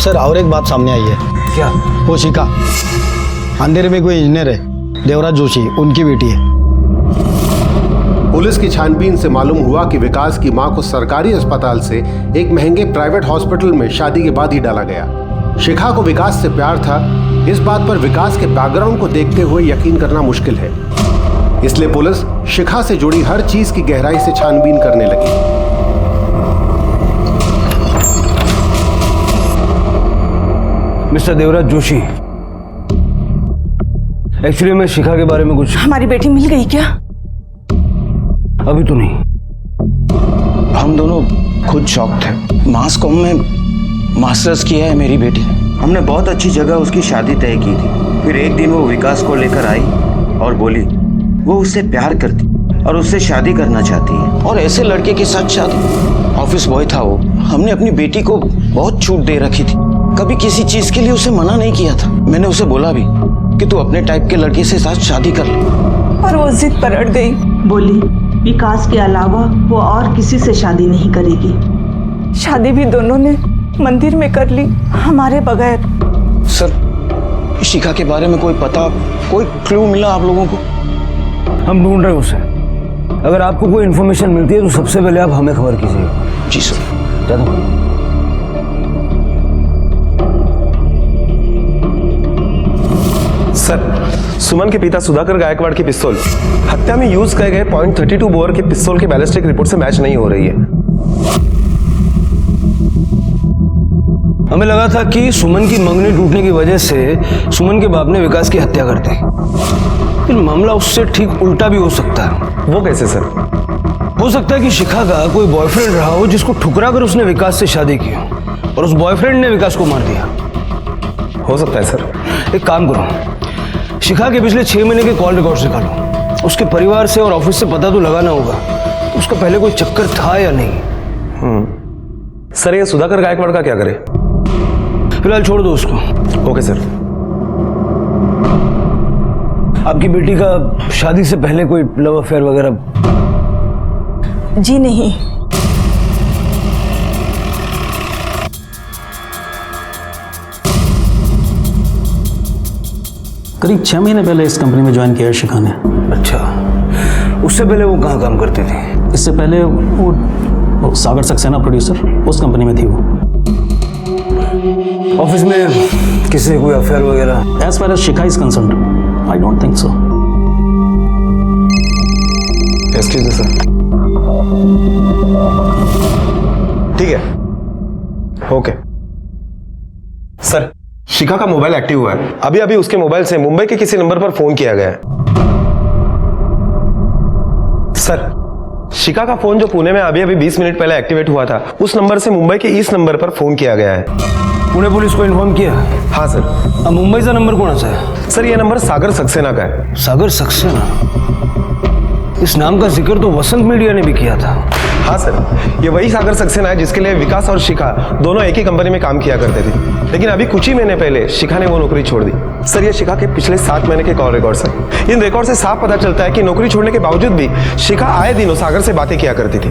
सर, और एक बात सामने आई है। क्या? वो शिखा, अंधेरे में कोई इंजीनियर है, देवराज जोशी, उनकी बेटी है। पुलिस की छानबीन से मालूम हुआ कि विकास की मां को सरकारी अस्पताल से एक महंगे प्राइवेट हॉस्पिटल में शादी के बाद ही डाला गया। शिखा को विकास से प्यार था, इस बात पर विकास के बैकग्राउंड को देखते हुए यकीन करना मुश्किल है। इसलिए पुलिस शिखा से जुड़ी हर चीज की गहराई से छानबीन करने लगी। मिस्टर देवराज जोशी, एक्चुअली मैं शिखा के बारे में कुछ। हमारी बेटी मिल गई क्या? अभी तो नहीं। हम दोनों खुद शॉक थे। मास कॉम में मास्टर्स किया है मेरी बेटी ने। हमने बहुत अच्छी जगह उसकी शादी तय की थी। फिर एक दिन वो विकास को लेकर आई और बोली वो उससे प्यार करती और उससे शादी करना चाहती है, और ऐसे लड़के के साथ शादी। ऑफिस बॉय था वो। हमने अपनी बेटी को बहुत छूट दे रखी थी, कभी किसी चीज के लिए उसे मना नहीं किया था। मैंने उसे बोला भी कि तू अपने टाइप के लड़के से साथ शादी कर ले, और वो जिद पर अड़ गई। बोली विकास के अलावा वो और किसी से शादी नहीं करेगी। शादी भी दोनों ने मंदिर में कर ली, हमारे बगैर। सर, शिखा के बारे में कोई पता, कोई क्लू मिला आप लोगों को? हम ढूंढ रहे हैं उसे। अगर आपको कोई इन्फॉर्मेशन मिलती है तो सबसे पहले आप हमें खबर कीजिए। जी सर। सर, सुमन के पिता सुधाकर गायकवाड़ की पिस्तौल हत्या में यूज किए गए .32 बोर के पिस्तौल की बैलिस्टिक रिपोर्ट से मैच नहीं हो रही है। हमें लगा था कि सुमन की मंगनी टूटने की वजह से सुमन के बाप ने विकास की हत्या कर दी, लेकिन मामला उससे ठीक उल्टा भी हो सकता है। वो कैसे सर? हो सकता है कि शिखा का कोई बॉयफ्रेंड रहा हो जिसको ठुकरा कर उसने विकास से शादी की हो और उस बॉयफ्रेंड ने विकास को मार दिया। हो सकता है सर। एक काम करो, शिखा के पिछले 6 महीने के कॉल रिकॉर्ड्स निकालो। उसके परिवार से और ऑफिस से पता तो लगाना होगा तो उसका पहले कोई चक्कर था या नहीं। सर ये सुधाकर गायकवाड़ का क्या करे? फिलहाल छोड़ दो उसको। Okay sir. आपकी बेटी का शादी से पहले कोई लव अफेयर वगैरह? जी नहीं। करीब 6 महीने पहले इस कंपनी में ज्वाइन किया है शिखा ने। अच्छा, उससे पहले वो कहाँ काम करते थे? इससे पहले वो सागर सक्सेना प्रोड्यूसर, उस कंपनी में थी वो। ऑफिस में किसी से कोई अफेयर वगैरह? As far as Shikha is concerned, I don't think so. Excuse me sir. ठीक है, ओके। सर, शिखा का मोबाइल एक्टिव हुआ है। अभी अभी उसके मोबाइल से मुंबई के किसी नंबर पर फोन किया गया है। सर, शिखा का फोन जो पुणे में अभी अभी 20 मिनट पहले एक्टिवेट हुआ था, उस नंबर से मुंबई के इस नंबर पर फोन किया गया है। पुणे पुलिस को इन्फॉर्म किया? हाँ सर। अब मुंबई का नंबर कौन सा है? सर ये नंबर सागर सक्सेना का है। सागर सक्सेना? इस नाम का जिक्र तो वसंत मीडिया ने भी किया था। हाँ सर, ये वही सागर सक्सेना है जिसके लिए विकास और शिखा दोनों एक ही कंपनी में काम किया करते थे। लेकिन अभी कुछ ही महीने पहले शिखा ने वो नौकरी छोड़ दी। सर ये शिखा के पिछले 7 महीने के कॉल रिकॉर्ड्स हैं। इन रिकॉर्ड से साफ पता चलता है कि नौकरी छोड़ने के बावजूद भी शिखा आए दिनों सागर से बातें किया करती थी।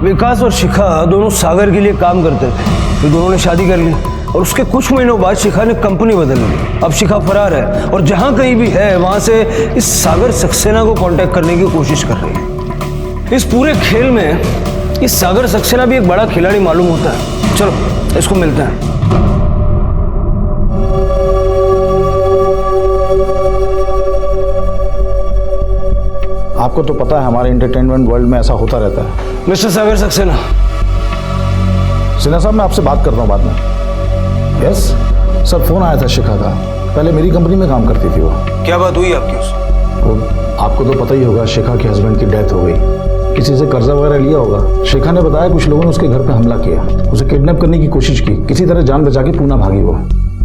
विकास और शिखा दोनों सागर के लिए काम करते थे, फिर दोनों ने शादी कर ली और उसके कुछ महीनों बाद शिखा ने कंपनी बदल ली। अब शिखा फरार है और जहां कहीं भी है वहां से इस सागर सक्सेना को कांटेक्ट करने की कोशिश कर रही है। इस पूरे खेल में इस सागर सक्सेना भी एक बड़ा खिलाड़ी मालूम होता है। चलो इसको मिलते हैं। आपको तो पता है हमारे एंटरटेनमेंट वर्ल्ड में ऐसा होता रहता है। मिस्टर सागर सक्सेना। सिन्हा साहब मैं आपसे बात करता हूँ बाद में। यस सर, फोन आया था शिखा का। पहले मेरी कंपनी में काम करती थी वो। क्या बात हुई आपकी उससे? वो आपको तो पता ही होगा, शिखा के हस्बैंड की डेथ हो गई। किसी से कर्जा वगैरह लिया होगा। शिखा ने बताया कुछ लोगों ने उसके घर पे हमला किया, उसे किडनैप करने की कोशिश की। किसी तरह जान बचा के पूना भागी वो।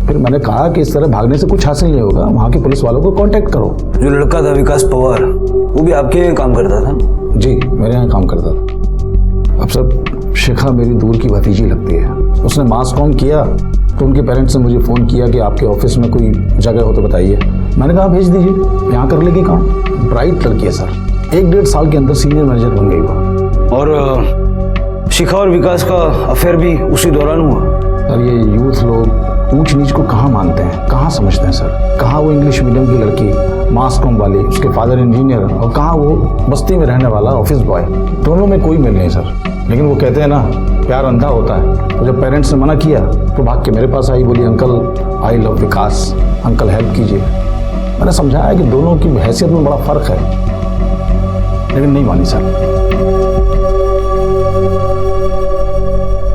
फिर मैंने कहा कि इस तरह भागने से कुछ हासिल नहीं होगा, वहाँ के पुलिस वालों को कांटेक्ट करो। जो लड़का था विकास पवार, वो भी आपके यहाँ काम करता था? जी मेरे यहाँ काम करता था। अब सर शिखा मेरी दूर की भतीजी लगती है। उसने मास कॉम किया तो उनके पेरेंट्स ने मुझे फ़ोन किया कि आपके ऑफिस में कोई जगह हो तो बताइए। मैंने कहा भेज दीजिए, यहाँ कर लेगी काम। ब्राइट लड़की है सर, 1-1.5 साल के अंदर सीनियर मैनेजर बन गई वो। और शिखा और विकास का अफेयर भी उसी दौरान हुआ? सर ये यूथ लोग ऊंच नीच को कहाँ मानते हैं, कहाँ समझते हैं सर। कहाँ वो इंग्लिश मीडियम की लड़की मास कॉम वाली, उसके फादर इंजीनियर, और कहाँ वो बस्ती में रहने वाला ऑफिस बॉय। दोनों में कोई मेल नहीं सर। लेकिन वो कहते हैं ना प्यार अंधा होता है। तो जब पेरेंट्स ने मना किया तो भाग के मेरे पास आई, बोली uncle I love Vikas, uncle help कीजिए। मैंने समझाया कि दोनों की हैसियत में बड़ा फ़र्क है, लेकिन नहीं मानी सर।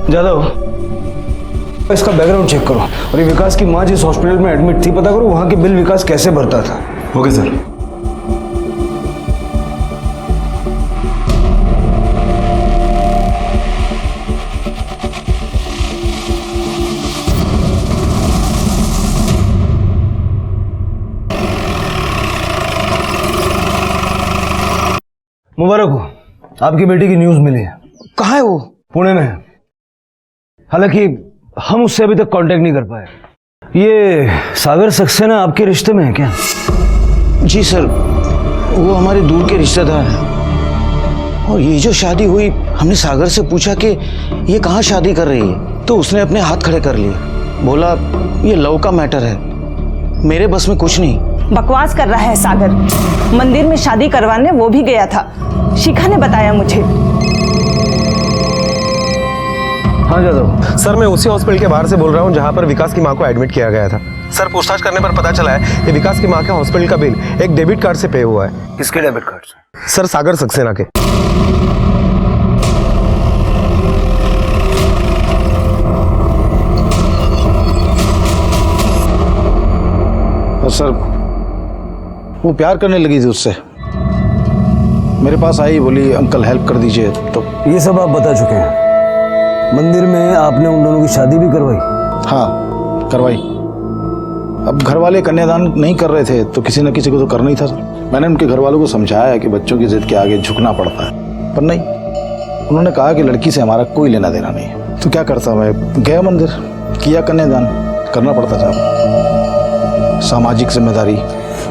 जादव, इसका बैकग्राउंड चेक करो और ये विकास की माँ जिस हॉस्पिटल में एडमिट थी पता करो वहाँ के बिल विकास कैसे भरता था। Okay sir. मुबारक हो, आपकी बेटी की न्यूज़ मिली है। कहाँ है वो? पुणे में है। हालांकि हम उससे अभी तक कांटेक्ट नहीं कर पाए। ये सागर सक्सेना आपके रिश्ते में है क्या? जी सर, वो हमारे दूर के रिश्तेदार हैं। और ये जो शादी हुई, हमने सागर से पूछा कि ये कहाँ शादी कर रही है, तो उसने अपने हाथ खड़े कर लिए। बोला ये लव का मैटर है, मेरे बस में कुछ नहीं। बकवास कर रहा है सागर। मंदिर में शादी करवाने वो भी गया था, शिखा ने बताया मुझे। हाँ जादव। सर मैं उसी हॉस्पिटल के बाहर से बोल रहा हूँ जहाँ पर विकास की माँ को एडमिट किया गया था। सर पूछताछ करने पर पता चला है कि विकास की माँ के हॉस्पिटल का बिल एक डेबिट कार्ड से पे हुआ है। किसके डेबिट कार्ड से? सर सागर सक्सेना के। और सर वो प्यार करने लगी थी उससे। मेरे पास आई, बोली अंकल हेल्प कर दीजिए। तो ये सब आप बता चुके हैं। मंदिर में आपने उन दोनों की शादी भी करवाई? हाँ करवाई। अब घर वाले कन्यादान नहीं कर रहे थे तो किसी न किसी को तो करना ही था। मैंने उनके घर वालों को समझाया कि बच्चों की जिद के आगे झुकना पड़ता है, पर नहीं, उन्होंने कहा कि लड़की से हमारा कोई लेना देना नहीं है। तो क्या करता, मैं गया मंदिर, किया कन्यादान, करना पड़ता था, सामाजिक जिम्मेदारी।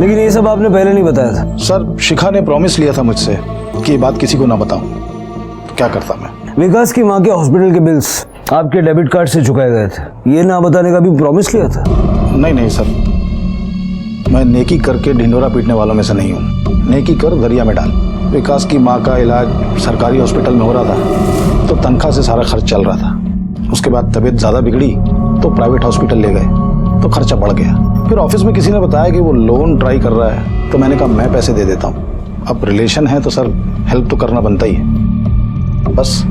लेकिन ये सब आपने पहले नहीं बताया था। सर शिखा ने प्रॉमिस लिया था मुझसे कि ये बात किसी को ना बताऊं, तो क्या करता मैं। विकास की माँ के हॉस्पिटल के बिल्स आपके डेबिट कार्ड से चुकाए गए थे, ये ना बताने का भी प्रॉमिस लिया था? नहीं सर, मैं नेकी करके ढिंडोरा पीटने वालों में से नहीं हूँ। नेकी कर दरिया में डाल। विकास की माँ का इलाज सरकारी हॉस्पिटल में हो रहा था तो तनख्वाह से सारा खर्च चल रहा था। उसके बाद तबीयत ज़्यादा बिगड़ी तो प्राइवेट हॉस्पिटल ले गए तो खर्चा बढ़ गया। फिर ऑफिस में किसी ने बताया कि वो लोन ट्राई कर रहा है, तो मैंने कहा मैं पैसे दे देता हूँ। अब रिलेशन है तो सर हेल्प तो करना बनता ही है। बस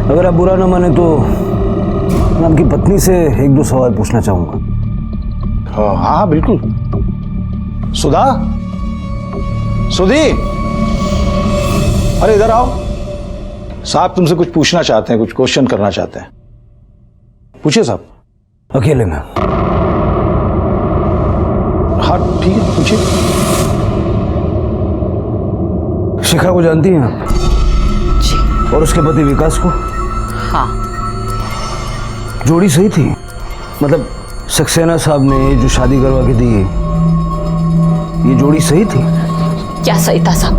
अगर आप बुरा ना माने तो मैं आपकी पत्नी से एक दो सवाल पूछना चाहूंगा। हाँ बिल्कुल। सुधा, सुधी, अरे इधर आओ। साहब तुमसे कुछ पूछना चाहते हैं, कुछ क्वेश्चन करना चाहते हैं। पूछिए साहब। अकेले में? हाँ ठीक है, पूछिए। शिखा को जानती हैं आप? जी। और उसके पति विकास को? हाँ। जोड़ी सही थी? मतलब सक्सेना साहब ने जो शादी करवा के दी, ये जोड़ी सही थी? क्या सही था साहब?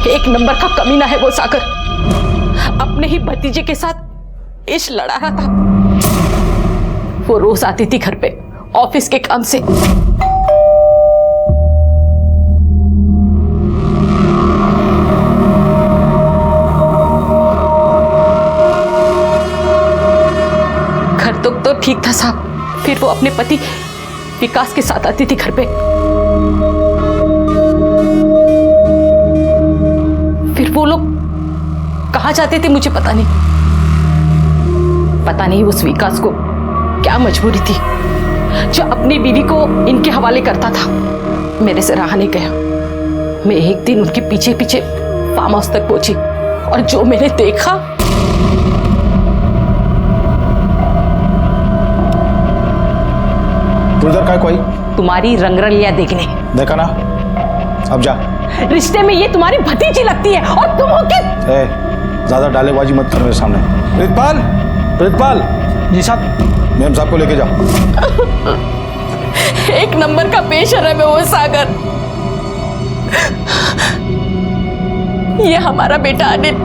एक नंबर का कमीना है वो सागर। अपने ही भतीजे के साथ इश्क लड़ा रहा था। वो रोज आती थी घर पे ऑफिस के काम से। घर तो ठीक था साहब, फिर वो अपने पति विकास के साथ आती थी घर पे। फिर वो लोग कहाँ जाते थे मुझे पता नहीं। पता नहीं उस विकास को क्या मजबूरी थी जो अपनी बीवी को इनके हवाले करता था। मेरे से रहा नहीं गया। मैं एक दिन उनके पीछे पीछे फार्म हाउस तक पहुंची और जो मैंने देखा, तू इधर का कोई? तुम्हारी रंगरलिया देखने। देखा ना, अब जा। रिश्ते में ये तुम्हारी भतीजी लगती है और तुम हो के ज्यादा डालेबाजी मत कर मेरे सामने। प्रीतपाल, प्रीतपाल। जी साहब। मैम साहब को लेके जाओ। एक नंबर का बेशर्म है वो सागर। ये हमारा बेटा अनिल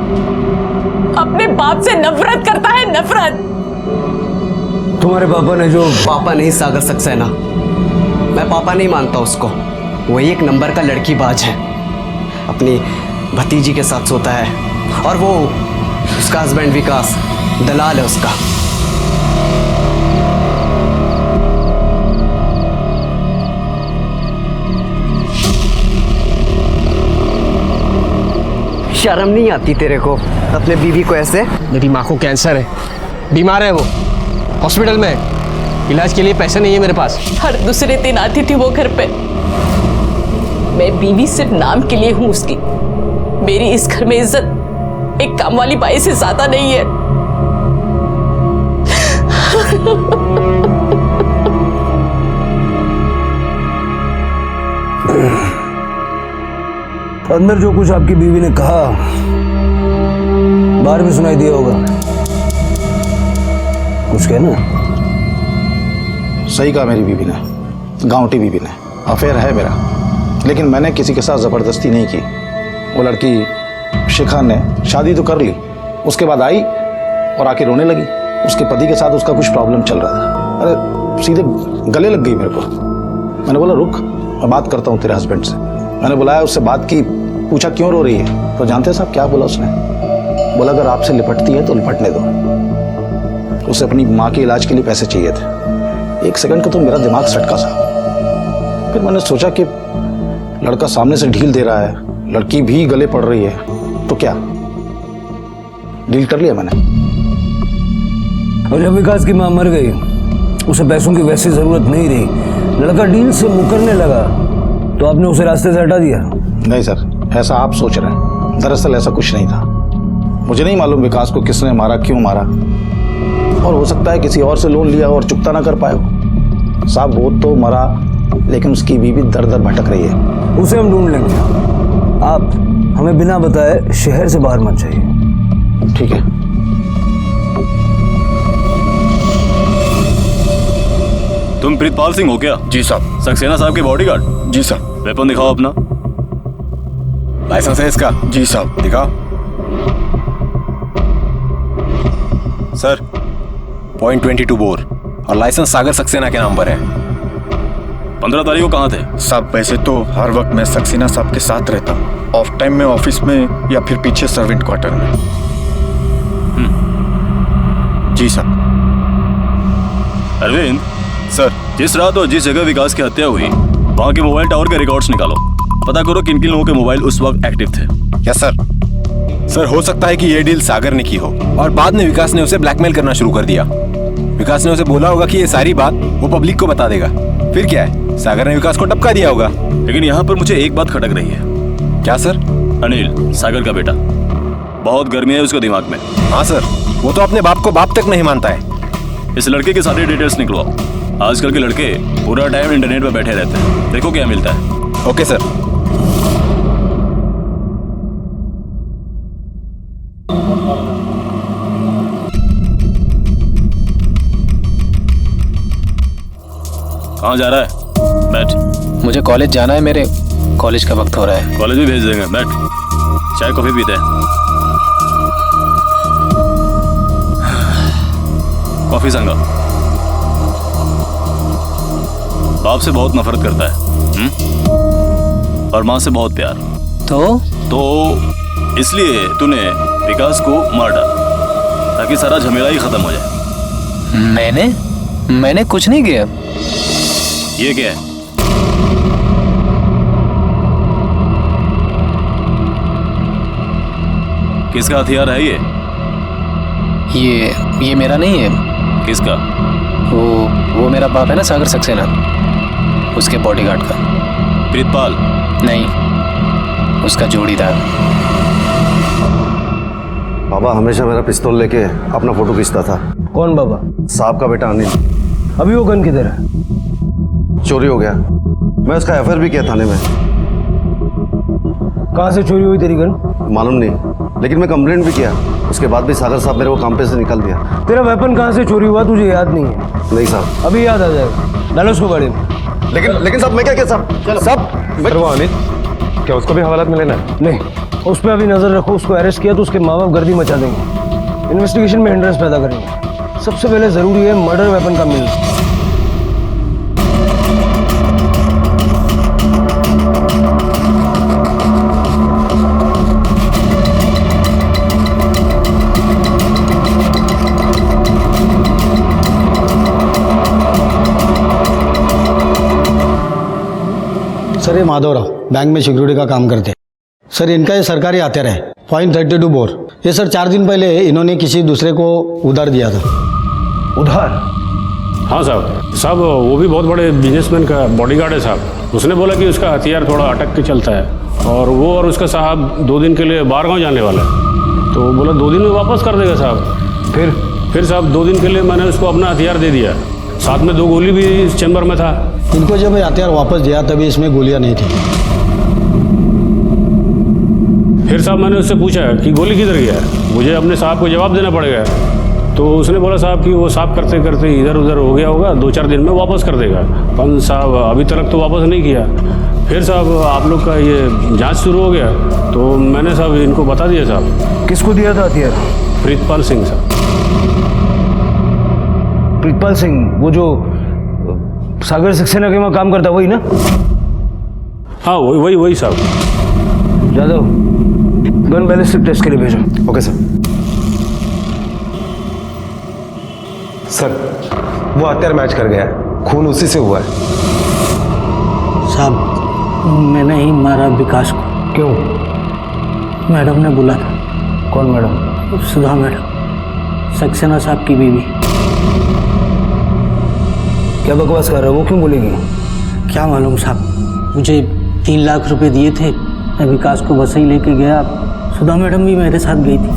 अपने बाप से नफरत करता है, नफरत। तुम्हारे पापा ने जो... पापा नहीं सागर सक्सेना, मैं पापा नहीं मानता उसको। वो एक नंबर का लड़कीबाज है। अपनी भतीजी के साथ सोता है और वो उसका हस्बैंड विकास दलाल है उसका। शर्म नहीं आती तेरे को अपने बीवी को ऐसे? मेरी माँ को कैंसर है, बीमार है, वो हॉस्पिटल में है। इलाज के लिए पैसे नहीं है मेरे पास। हर दूसरे दिन आती थी वो घर पे। मैं बीवी सिर्फ नाम के लिए हूँ उसकी। मेरी इस घर में इज्जत एक काम वाली बाई से ज्यादा नहीं है। अंदर जो कुछ आपकी बीवी ने कहा बाहर भी सुनाई दिया होगा। कुछ कहना? सही कहा मेरी बीवी ने, गांवटी बीवी ने। अफेयर है मेरा, लेकिन मैंने किसी के साथ जबरदस्ती नहीं की। वो लड़की शिखा ने शादी तो कर ली, उसके बाद आई और आके रोने लगी। उसके पति के साथ उसका कुछ प्रॉब्लम चल रहा था। अरे सीधे गले लग गई मेरे को। मैंने बोला रुक, मैं बात करता हूँ तेरे हस्बैंड से। मैंने बुलाया, उससे बात की, पूछा क्यों रो रही है। तो जानते हैं साहब क्या बोला उसने? बोला अगर आपसे लिपटती है तो लिपटने दो। उसे अपनी माँ के इलाज के लिए पैसे चाहिए थे। एक सेकंड का तो मेरा दिमाग सटका साहब। फिर मैंने सोचा कि लड़का सामने से ढील दे रहा है, लड़की भी गले पड़ रही है, तो क्या डील कर लिया मैंने। और जब विकास की माँ मर गई, उसे पैसों की वैसी जरूरत नहीं रही, लड़का डील से मुकरने लगा, तो आपने उसे रास्ते से हटा दिया? नहीं सर, ऐसा आप सोच रहे हैं, दरअसल ऐसा कुछ नहीं था। मुझे नहीं मालूम विकास को किसने मारा, क्यों मारा, और हो सकता है किसी और से लोन लिया और चुकता ना कर पाए हो। साहब वो तो मरा, लेकिन उसकी बीवी दर दर भटक रही है। उसे हम ढूंढ लेंगे। आप हमें बिना बताए शहर से बाहर मत जाइए। ठीक है। तुम प्रीतपाल सिंह हो क्या? जी साहब। सक्सेना साहब के बॉडीगार्ड? जी साहब। वेपन दिखाओ अपना। लाइसेंस है इसका? जी साहब। दिखाओ सर। .22 बोर और लाइसेंस सागर सक्सेना के नाम पर है। 15 तारीख को कहाँ थे? साहब वैसे तो हर वक्त मैं सक्सेना साहब के साथ रहता हूँ, ऑफ टाइम में ऑफिस में या फिर पीछे सर्वेंट क्वार्टर में। जी साहब। अरविंद सर, जिस रात और जिस जगह विकास की हत्या हुई वहाँ के मोबाइल टावर के रिकॉर्ड्स निकालो। पता करो किन किन लोगों के मोबाइल उस वक्त एक्टिव थे। Yes sir. सर हो सकता है कि ये डील सागर ने की हो और बाद में विकास ने उसे ब्लैकमेल करना शुरू कर दिया। विकास ने उसे बोला होगा कि ये सारी बात वो पब्लिक को बता देगा। फिर क्या है, सागर ने विकास को टपका दिया होगा। लेकिन यहाँ पर मुझे एक बात खटक रही है। क्या सर? अनिल, सागर का बेटा, बहुत गर्मी है उसके दिमाग में। हाँ सर, वो तो अपने बाप को बाप तक नहीं मानता है। इस लड़के के सारे डिटेल्स निकलवाओ। आजकल के लड़के पूरा टाइम इंटरनेट पर बैठे रहते हैं, देखो क्या मिलता है। Okay sir. कहाँ जा रहा है? बैठ। मुझे कॉलेज जाना है, मेरे कॉलेज का वक्त हो रहा है। कॉलेज भी भेज देंगे, बैठ। चाय कॉफी पीते हैं। कॉफी संगा। बाप से बहुत नफरत करता है और माँ से बहुत प्यार। तो इसलिए तूने विकास को मार डाला ताकि सारा झमेला ही खत्म हो जाए। मैंने कुछ नहीं किया। ये क्या है? किसका हथियार है ये? ये मेरा नहीं है। किसका? वो मेरा बाप है ना, सागर सक्सेना, उसके बॉडीगार्ड का। प्रीतपाल? नहीं, उसका जोड़ीदार। बाबा हमेशा मेरा पिस्तौल लेके अपना फोटो खींचता था। कौन बाबा? साहब का बेटा अनिल। अभी वो गन किधर है? चोरी हो गया। मैं उसका एफआईआर भी किया थाने में। कहाँ से चोरी हुई तेरी गन? मालूम नहीं, लेकिन मैं कंप्लेंट भी किया। उसके बाद भी सागर साहब मेरे को काम पे से निकाल दिया। तेरा वेपन कहाँ से चोरी हुआ तुझे याद नहीं है? नहीं साहब। अभी याद आ जाएगा। डालो उसको गाड़ी में। लेकिन साहब मैं क्या किया साहब? साहब वो अनिल, क्या उसको भी हवालात में लेना है? नहीं, उस पर अभी नजर रखो। उसको अरेस्ट किया तो उसके माँ बाप गर्दी मचा देंगे, इन्वेस्टिगेशन में हिंड्रेंस पैदा करेंगे। सबसे पहले जरूरी है मर्डर वेपन का मिलना। सर ये माधवराव बैंक में सिक्योरिटी का काम करते हैं। सर इनका ये सरकारी हथियार है, .32 बोर। ये सर 4 दिन पहले इन्होंने किसी दूसरे को उधार दिया था। उधार? हाँ साहब वो भी बहुत बड़े बिजनेसमैन का बॉडीगार्ड है साहब। उसने बोला कि उसका हथियार थोड़ा अटक के चलता है और वो और उसका साहब 2 दिन के लिए बाहर गाँव जाने वाला है, तो बोला 2 दिन में वापस कर देगा साहब। फिर साहब 2 दिन के लिए मैंने उसको अपना हथियार दे दिया, साथ में 2 गोली भी इस चैम्बर में था। इनको जब ये हथियार वापस दिया तभी इसमें गोलियां नहीं थी। फिर साहब मैंने उससे पूछा कि गोली किधर गया है, मुझे अपने साहब को जवाब देना पड़ेगा। तो उसने बोला साहब कि वो साफ करते करते इधर उधर हो गया होगा, 2-4 दिन में वापस कर देगा। पर साहब अभी तक तो वापस नहीं किया। फिर साहब आप लोग का ये जांच शुरू हो गया तो मैंने साहब इनको बता दिया साहब। किसको दिया था हथियार? प्रीतपाल सिंह साहब। प्रीतपाल सिंह वो जो सागर सक्सेना के वहाँ काम करता वही ना? हाँ वही साहब। जादव गन बैलिस्टिक टेस्ट के लिए भेजो। Okay sir. सर वो हथियार मैच कर गया है, खून उसी से हुआ है। साहब मैंने ही मारा विकास को। क्यों? मैडम ने बोला था। कौन मैडम? सुधा मैडम, सक्सेना साहब की बीवी। क्या बकवास कर रहे हो? वो क्यों बोलेगी? क्या मालूम साहब, मुझे 3 लाख रुपए दिए थे। मैं विकास को वसई लेके गया, सुधा मैडम भी मेरे साथ गई थी।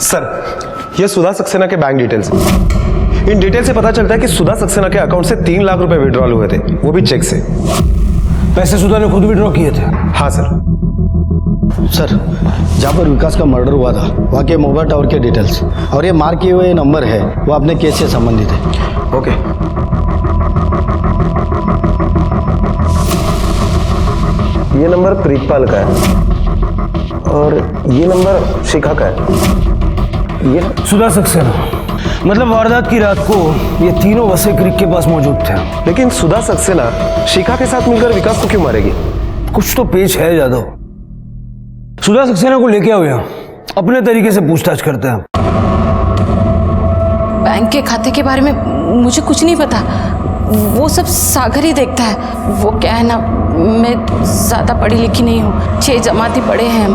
सर, ये सुधा सक्सेना के बैंक डिटेल्स। इन डिटेल से पता चलता है कि सुधा सक्सेना के अकाउंट से 3 लाख रुपए विड्रॉल हुए थे, वो भी चेक से। पैसे सुधा ने खुद विड्रॉ किए थे? हाँ सर। सर, जहाँ पर विकास का मर्डर हुआ था वहाँ के मोबाइल टावर के डिटेल्स और ये मार्क किए हुए नंबर है वो अपने केस से संबंधित है। ओके। ये नंबर प्रीतपाल का है और ये नंबर शिखा का है। ये सुधा सक्सेना, मतलब वारदात की रात को ये तीनों वसई क्रिक के पास मौजूद थे। लेकिन सुधा सक्सेना शिखा के साथ मिलकर विकास को क्यों मारेगी? कुछ तो पेच है जादव। सुधा सक्सेना को लेके आओ यहाँ, अपने तरीके से पूछताछ करते हैं। बैंक के खाते के बारे में मुझे कुछ नहीं पता, वो सब सागर ही देखता है। वो क्या है ना, मैं ज़्यादा पढ़ी लिखी नहीं हूँ, 6 जमाती पढ़े हैं हम,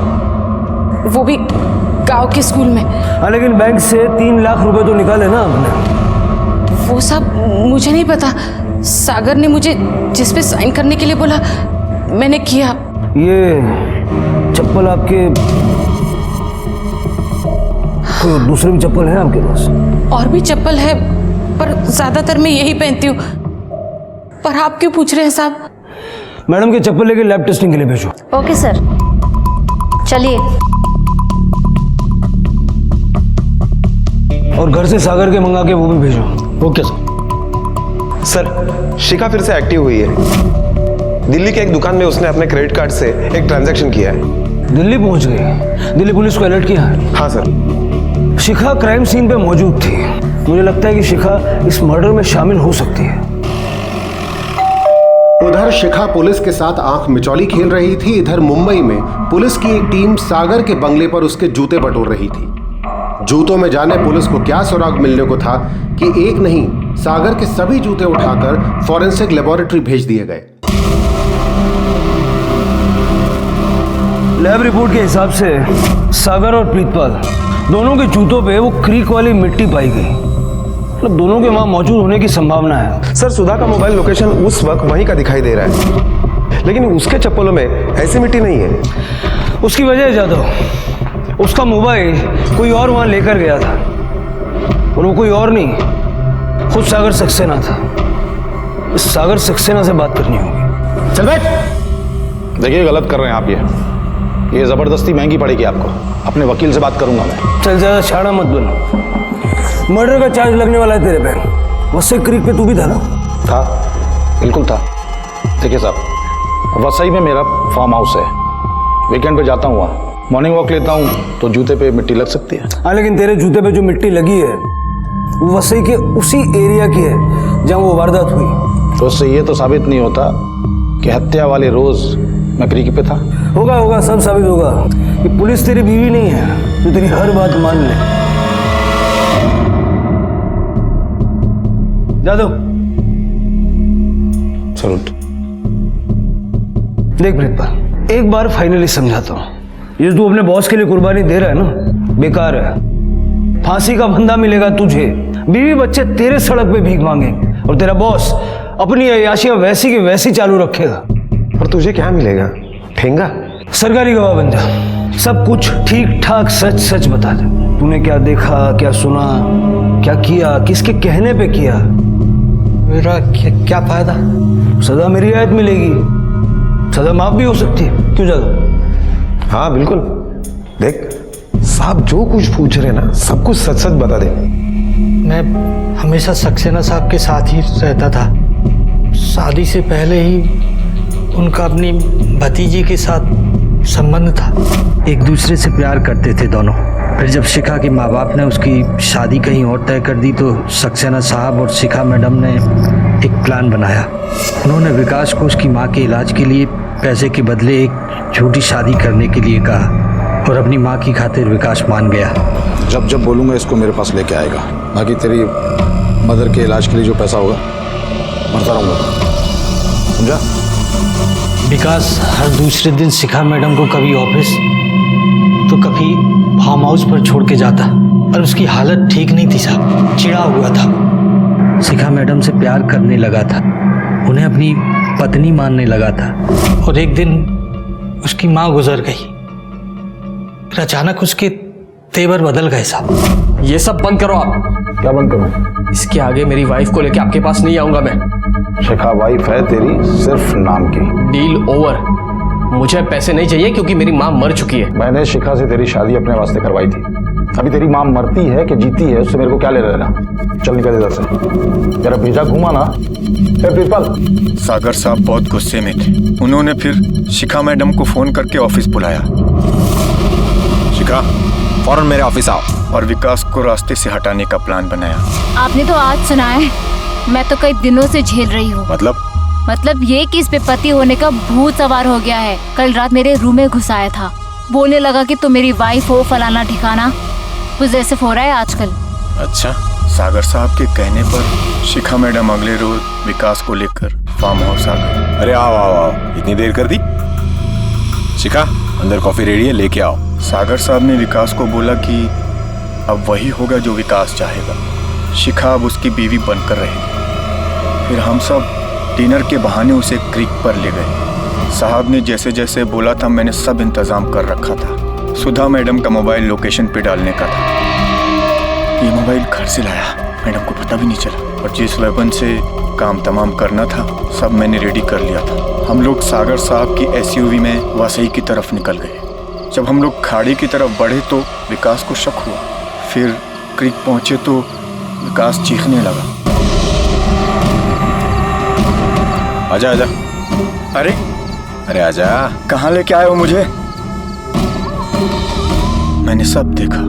वो भी गांव के स्कूल में। हाँ, लेकिन बैंक से 3 लाख रुपए तो निकाले ना आपने? वो सब मुझे नहीं पता। सागर ने मुझे जिस पे साइन करने के लिए बोला मैंने किया। ये चप्पल आपके, कोई दूसरे भी चप्पल है आपके पास? और भी चप्पल है पर ज्यादातर मैं यही पहनती हूँ। पर आप क्यों पूछ रहे हैं साहब? मैडम के चप्पल लेके लैब टेस्टिंग के लिए भेजो। ओके सर, चलिए। और घर से सागर के मंगा के वो भी भेजो। Okay sir. सर, शिखा फिर से एक्टिव हुई है। दिल्ली के एक दुकान में उसने अपने क्रेडिट कार्ड से एक ट्रांजैक्शन किया है। दिल्ली पहुंच गई? दिल्ली पुलिस को अलर्ट किया है? हाँ सर। शिखा क्राइम सीन पे मौजूद थी। मुझे लगता है कि शिखा इस मर्डर में शामिल हो सकती है। उधर शिखा पुलिस के साथ आंख मिचौली खेल रही थी, इधर मुंबई में पुलिस की एक टीम सागर के बंगले पर उसके जूते बटोर रही थी। जूतों में जाने पुलिस को क्या सुराग मिलने को था कि एक नहीं, सागर के सभी जूते उठाकर फॉरेंसिक लेबोरेटरी भेज दिए गए। लैब रिपोर्ट के हिसाब से सागर और प्रीतपाल दोनों के जूतों पे वो क्रीक वाली मिट्टी पाई गई। मतलब दोनों के वहां मौजूद होने की संभावना है। सर, सुधा का मोबाइल लोकेशन उस वक्त वहीं का दिखाई दे रहा है, लेकिन उसके चप्पलों में ऐसी मिट्टी नहीं है। उसकी वजह है जादव, उसका मोबाइल कोई और वहां लेकर गया था और वो कोई और नहीं, खुद सागर सक्सेना था। इस सागर सक्सेना से बात करनी होगी। चल बैठ। देखिए, गलत कर रहे हैं आप। ये जबरदस्ती महंगी पड़ेगी आपको। अपने वकील से बात करूंगा मैं। चल, ज्यादा छाड़ा मत बनो। मर्डर का चार्ज लगने वाला है तेरे पे। वसई क्रीक पे तू भी था ना? था, बिल्कुल था। देखिए साहब, वसई में मेरा फार्म हाउस है। वीकेंड पे जाता हूँ वहाँ, मॉर्निंग वॉक लेता हूँ तो जूते पे मिट्टी लग सकती है। हाँ, लेकिन तेरे जूते पे जो मिट्टी लगी है वो वसई के उसी एरिया की है जहाँ वो वारदात हुई। तो उससे ये तो साबित नहीं होता कि हत्या वाले रोज मैं क्रीक पे था। होगा होगा, सब साबित होगा। ये पुलिस तेरी बीवी नहीं है जो तेरी हर बात मान ले। जादव, सलूट। देख प्रीतपाल, एक बार फाइनली समझाता हूँ, ये तू अपने बॉस के लिए कुर्बानी दे रहा है ना, बेकार है। फांसी का फंदा मिलेगा तुझे, बीवी बच्चे तेरे सड़क पे भीख मांगेंगे और तेरा बॉस अपनी अय्याशियां वैसी की वैसी चालू रखेगा। और तुझे क्या मिलेगा? ठेंगा? सरकारी गवाह बन जा, सब कुछ ठीक ठाक सच सच बता दे। तूने क्या देखा, क्या सुना, क्या किया, किसके कहने पे किया। मेरा क्या फायदा? सजा मेरी रियायत मिलेगी, सजा माफ भी हो सकती है। क्यों जादव? हाँ बिल्कुल। देख साहब, जो कुछ पूछ रहे ना सब कुछ सच सच बता दे। मैं हमेशा सक्सेना साहब के साथ ही रहता था। शादी से पहले ही उनका अपनी भतीजी के साथ संबंध था। एक दूसरे से प्यार करते थे दोनों। फिर जब शिखा के माँ बाप ने उसकी शादी कहीं और तय कर दी तो सक्सेना साहब और शिखा मैडम ने एक प्लान बनाया। उन्होंने विकास को उसकी माँ के इलाज के लिए पैसे के बदले एक झूठी शादी करने के लिए कहा और अपनी माँ की खातिर विकास मान गया। जब जब बोलूंगा इसको मेरे पास लेके आएगा। बाकी तेरी मदर के इलाज के लिए जो पैसा होगा भरता रहूंगा, समझा? विकास हर दूसरे दिन शिखा मैडम को कभी ऑफिस तो कभी फार्म हाउस पर छोड़ के जाता और उसकी हालत ठीक नहीं थी साहब, चिढ़ा हुआ था। शिखा मैडम से प्यार करने लगा था। उन्हें अपनी पत्नी मानने लगा था और एक दिन उसकी माँ गुजर गई। फिर अचानक उसके तेवर बदल गए साहब। ये सब बंद करो आप। क्या बंद करूं? इसके आगे मेरी वाइफ को लेके आपके पास नहीं आऊंगा मैं। शिखा वाइफ है तेरी, सिर्फ नाम की। Deal over. मुझे पैसे नहीं चाहिए क्योंकि मेरी माँ मर चुकी है। मैंने शिखा से तेरी शादी अपने वास्ते करवाई थी। अभी तेरी माँ मरती है कि जीती है उससे मेरे को क्या ले लेना। चल निकल इधर से, तेरा भेजा घुमा ना। प्रिंसिपल सागर साहब बहुत गुस्से में थे। उन्होंने फिर शिखा मैडम को फोन करके ऑफिस बुलाया। शिखा फौरन मेरे ऑफिस आओ। और विकास को रास्ते से हटाने का प्लान बनाया। आपने तो आज सुना है, मैं तो कई दिनों से झेल रही हूँ। मतलब ये कि इस पे पति होने का भूत सवार हो गया है। कल रात मेरे रूम में घुस आया था, बोलने लगा कि तुम मेरी वाइफ हो, फलाना ठिकाना। कुछ ऐसे हो रहा है आजकल। अच्छा, सागर साहब के कहने पर शिखा मैडम अगले रोज विकास को लेकर फार्म हाउस आ गई। अरे आओ आओ आओ, इतनी देर कर दी। शिखा अंदर कॉफी रेडी है, लेके आओ। सागर साहब ने विकास को बोला कि अब वही होगा जो विकास चाहेगा। शिखा अब उसकी बीवी बनकर रहेगी। फिर हम सब डिनर के बहाने उसे क्रीक पर ले गए। साहब ने जैसे जैसे बोला था मैंने सब इंतजाम कर रखा था। सुधा मैडम का मोबाइल लोकेशन पे डालने का था। ये मोबाइल घर से लाया, मैडम को पता भी नहीं चला। और जिस वेपन से काम तमाम करना था सब मैंने रेडी कर लिया था। हम लोग सागर साहब की एसयूवी में वासई की तरफ निकल गए। जब हम लोग खाड़ी की तरफ बढ़े तो विकास को शक हुआ। फिर क्रीक पहुंचे तो विकास चीखने लगा। आजा आजा। अरे आजा। कहाँ लेके आए हो मुझे? मैंने सब देखा।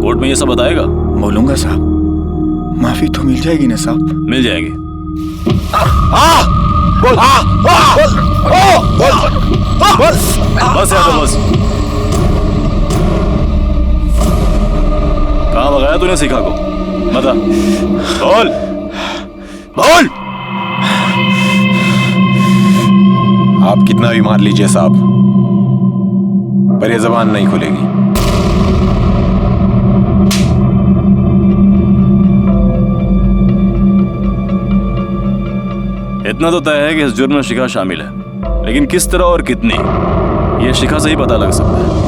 कोर्ट में ये सब बताएगा? बोलूंगा साहब। माफी तो मिल जाएगी ना साहब? मिल जाएगी। बस यार बस। कहाँ भगाया तूने शिखा को? बता। बोल बोल। आप कितना भी मार लीजिए साहब, पर ये जबान नहीं खुलेगी। इतना तो तय है कि इस जुर्म में शिखा शामिल है, लेकिन किस तरह और कितनी, ये शिखा से ही पता लग सकता है।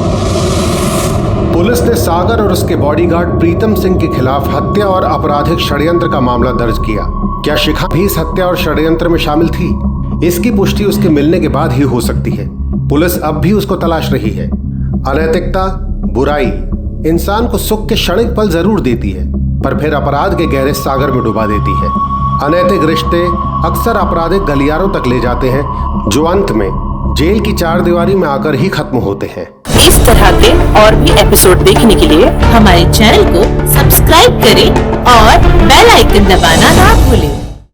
पुलिस ने सागर और उसके बॉडीगार्ड प्रीतम सिंह के खिलाफ हत्या और आपराधिक षड्यंत्र का मामला दर्ज किया। क्या शिखा भी इस हत्या और षड्यंत्र में शामिल थी? इसकी पुष्टि उसके मिलने के बाद ही हो सकती है। पुलिस अब भी उसको तलाश रही है। अनैतिकता, बुराई इंसान को सुख के क्षणिक पल जरूर देती है, पर फिर अपराध के गहरे सागर में डुबा देती है। अनैतिक रिश्ते अक्सर आपराधिक गलियारों तक ले जाते हैं, जो अंत में जेल की चारदीवारी में आकर ही खत्म होते हैं। इस तरह के और भी एपिसोड देखने के लिए हमारे चैनल को सब्सक्राइब करें और बेल आइकन दबाना ना भूलें।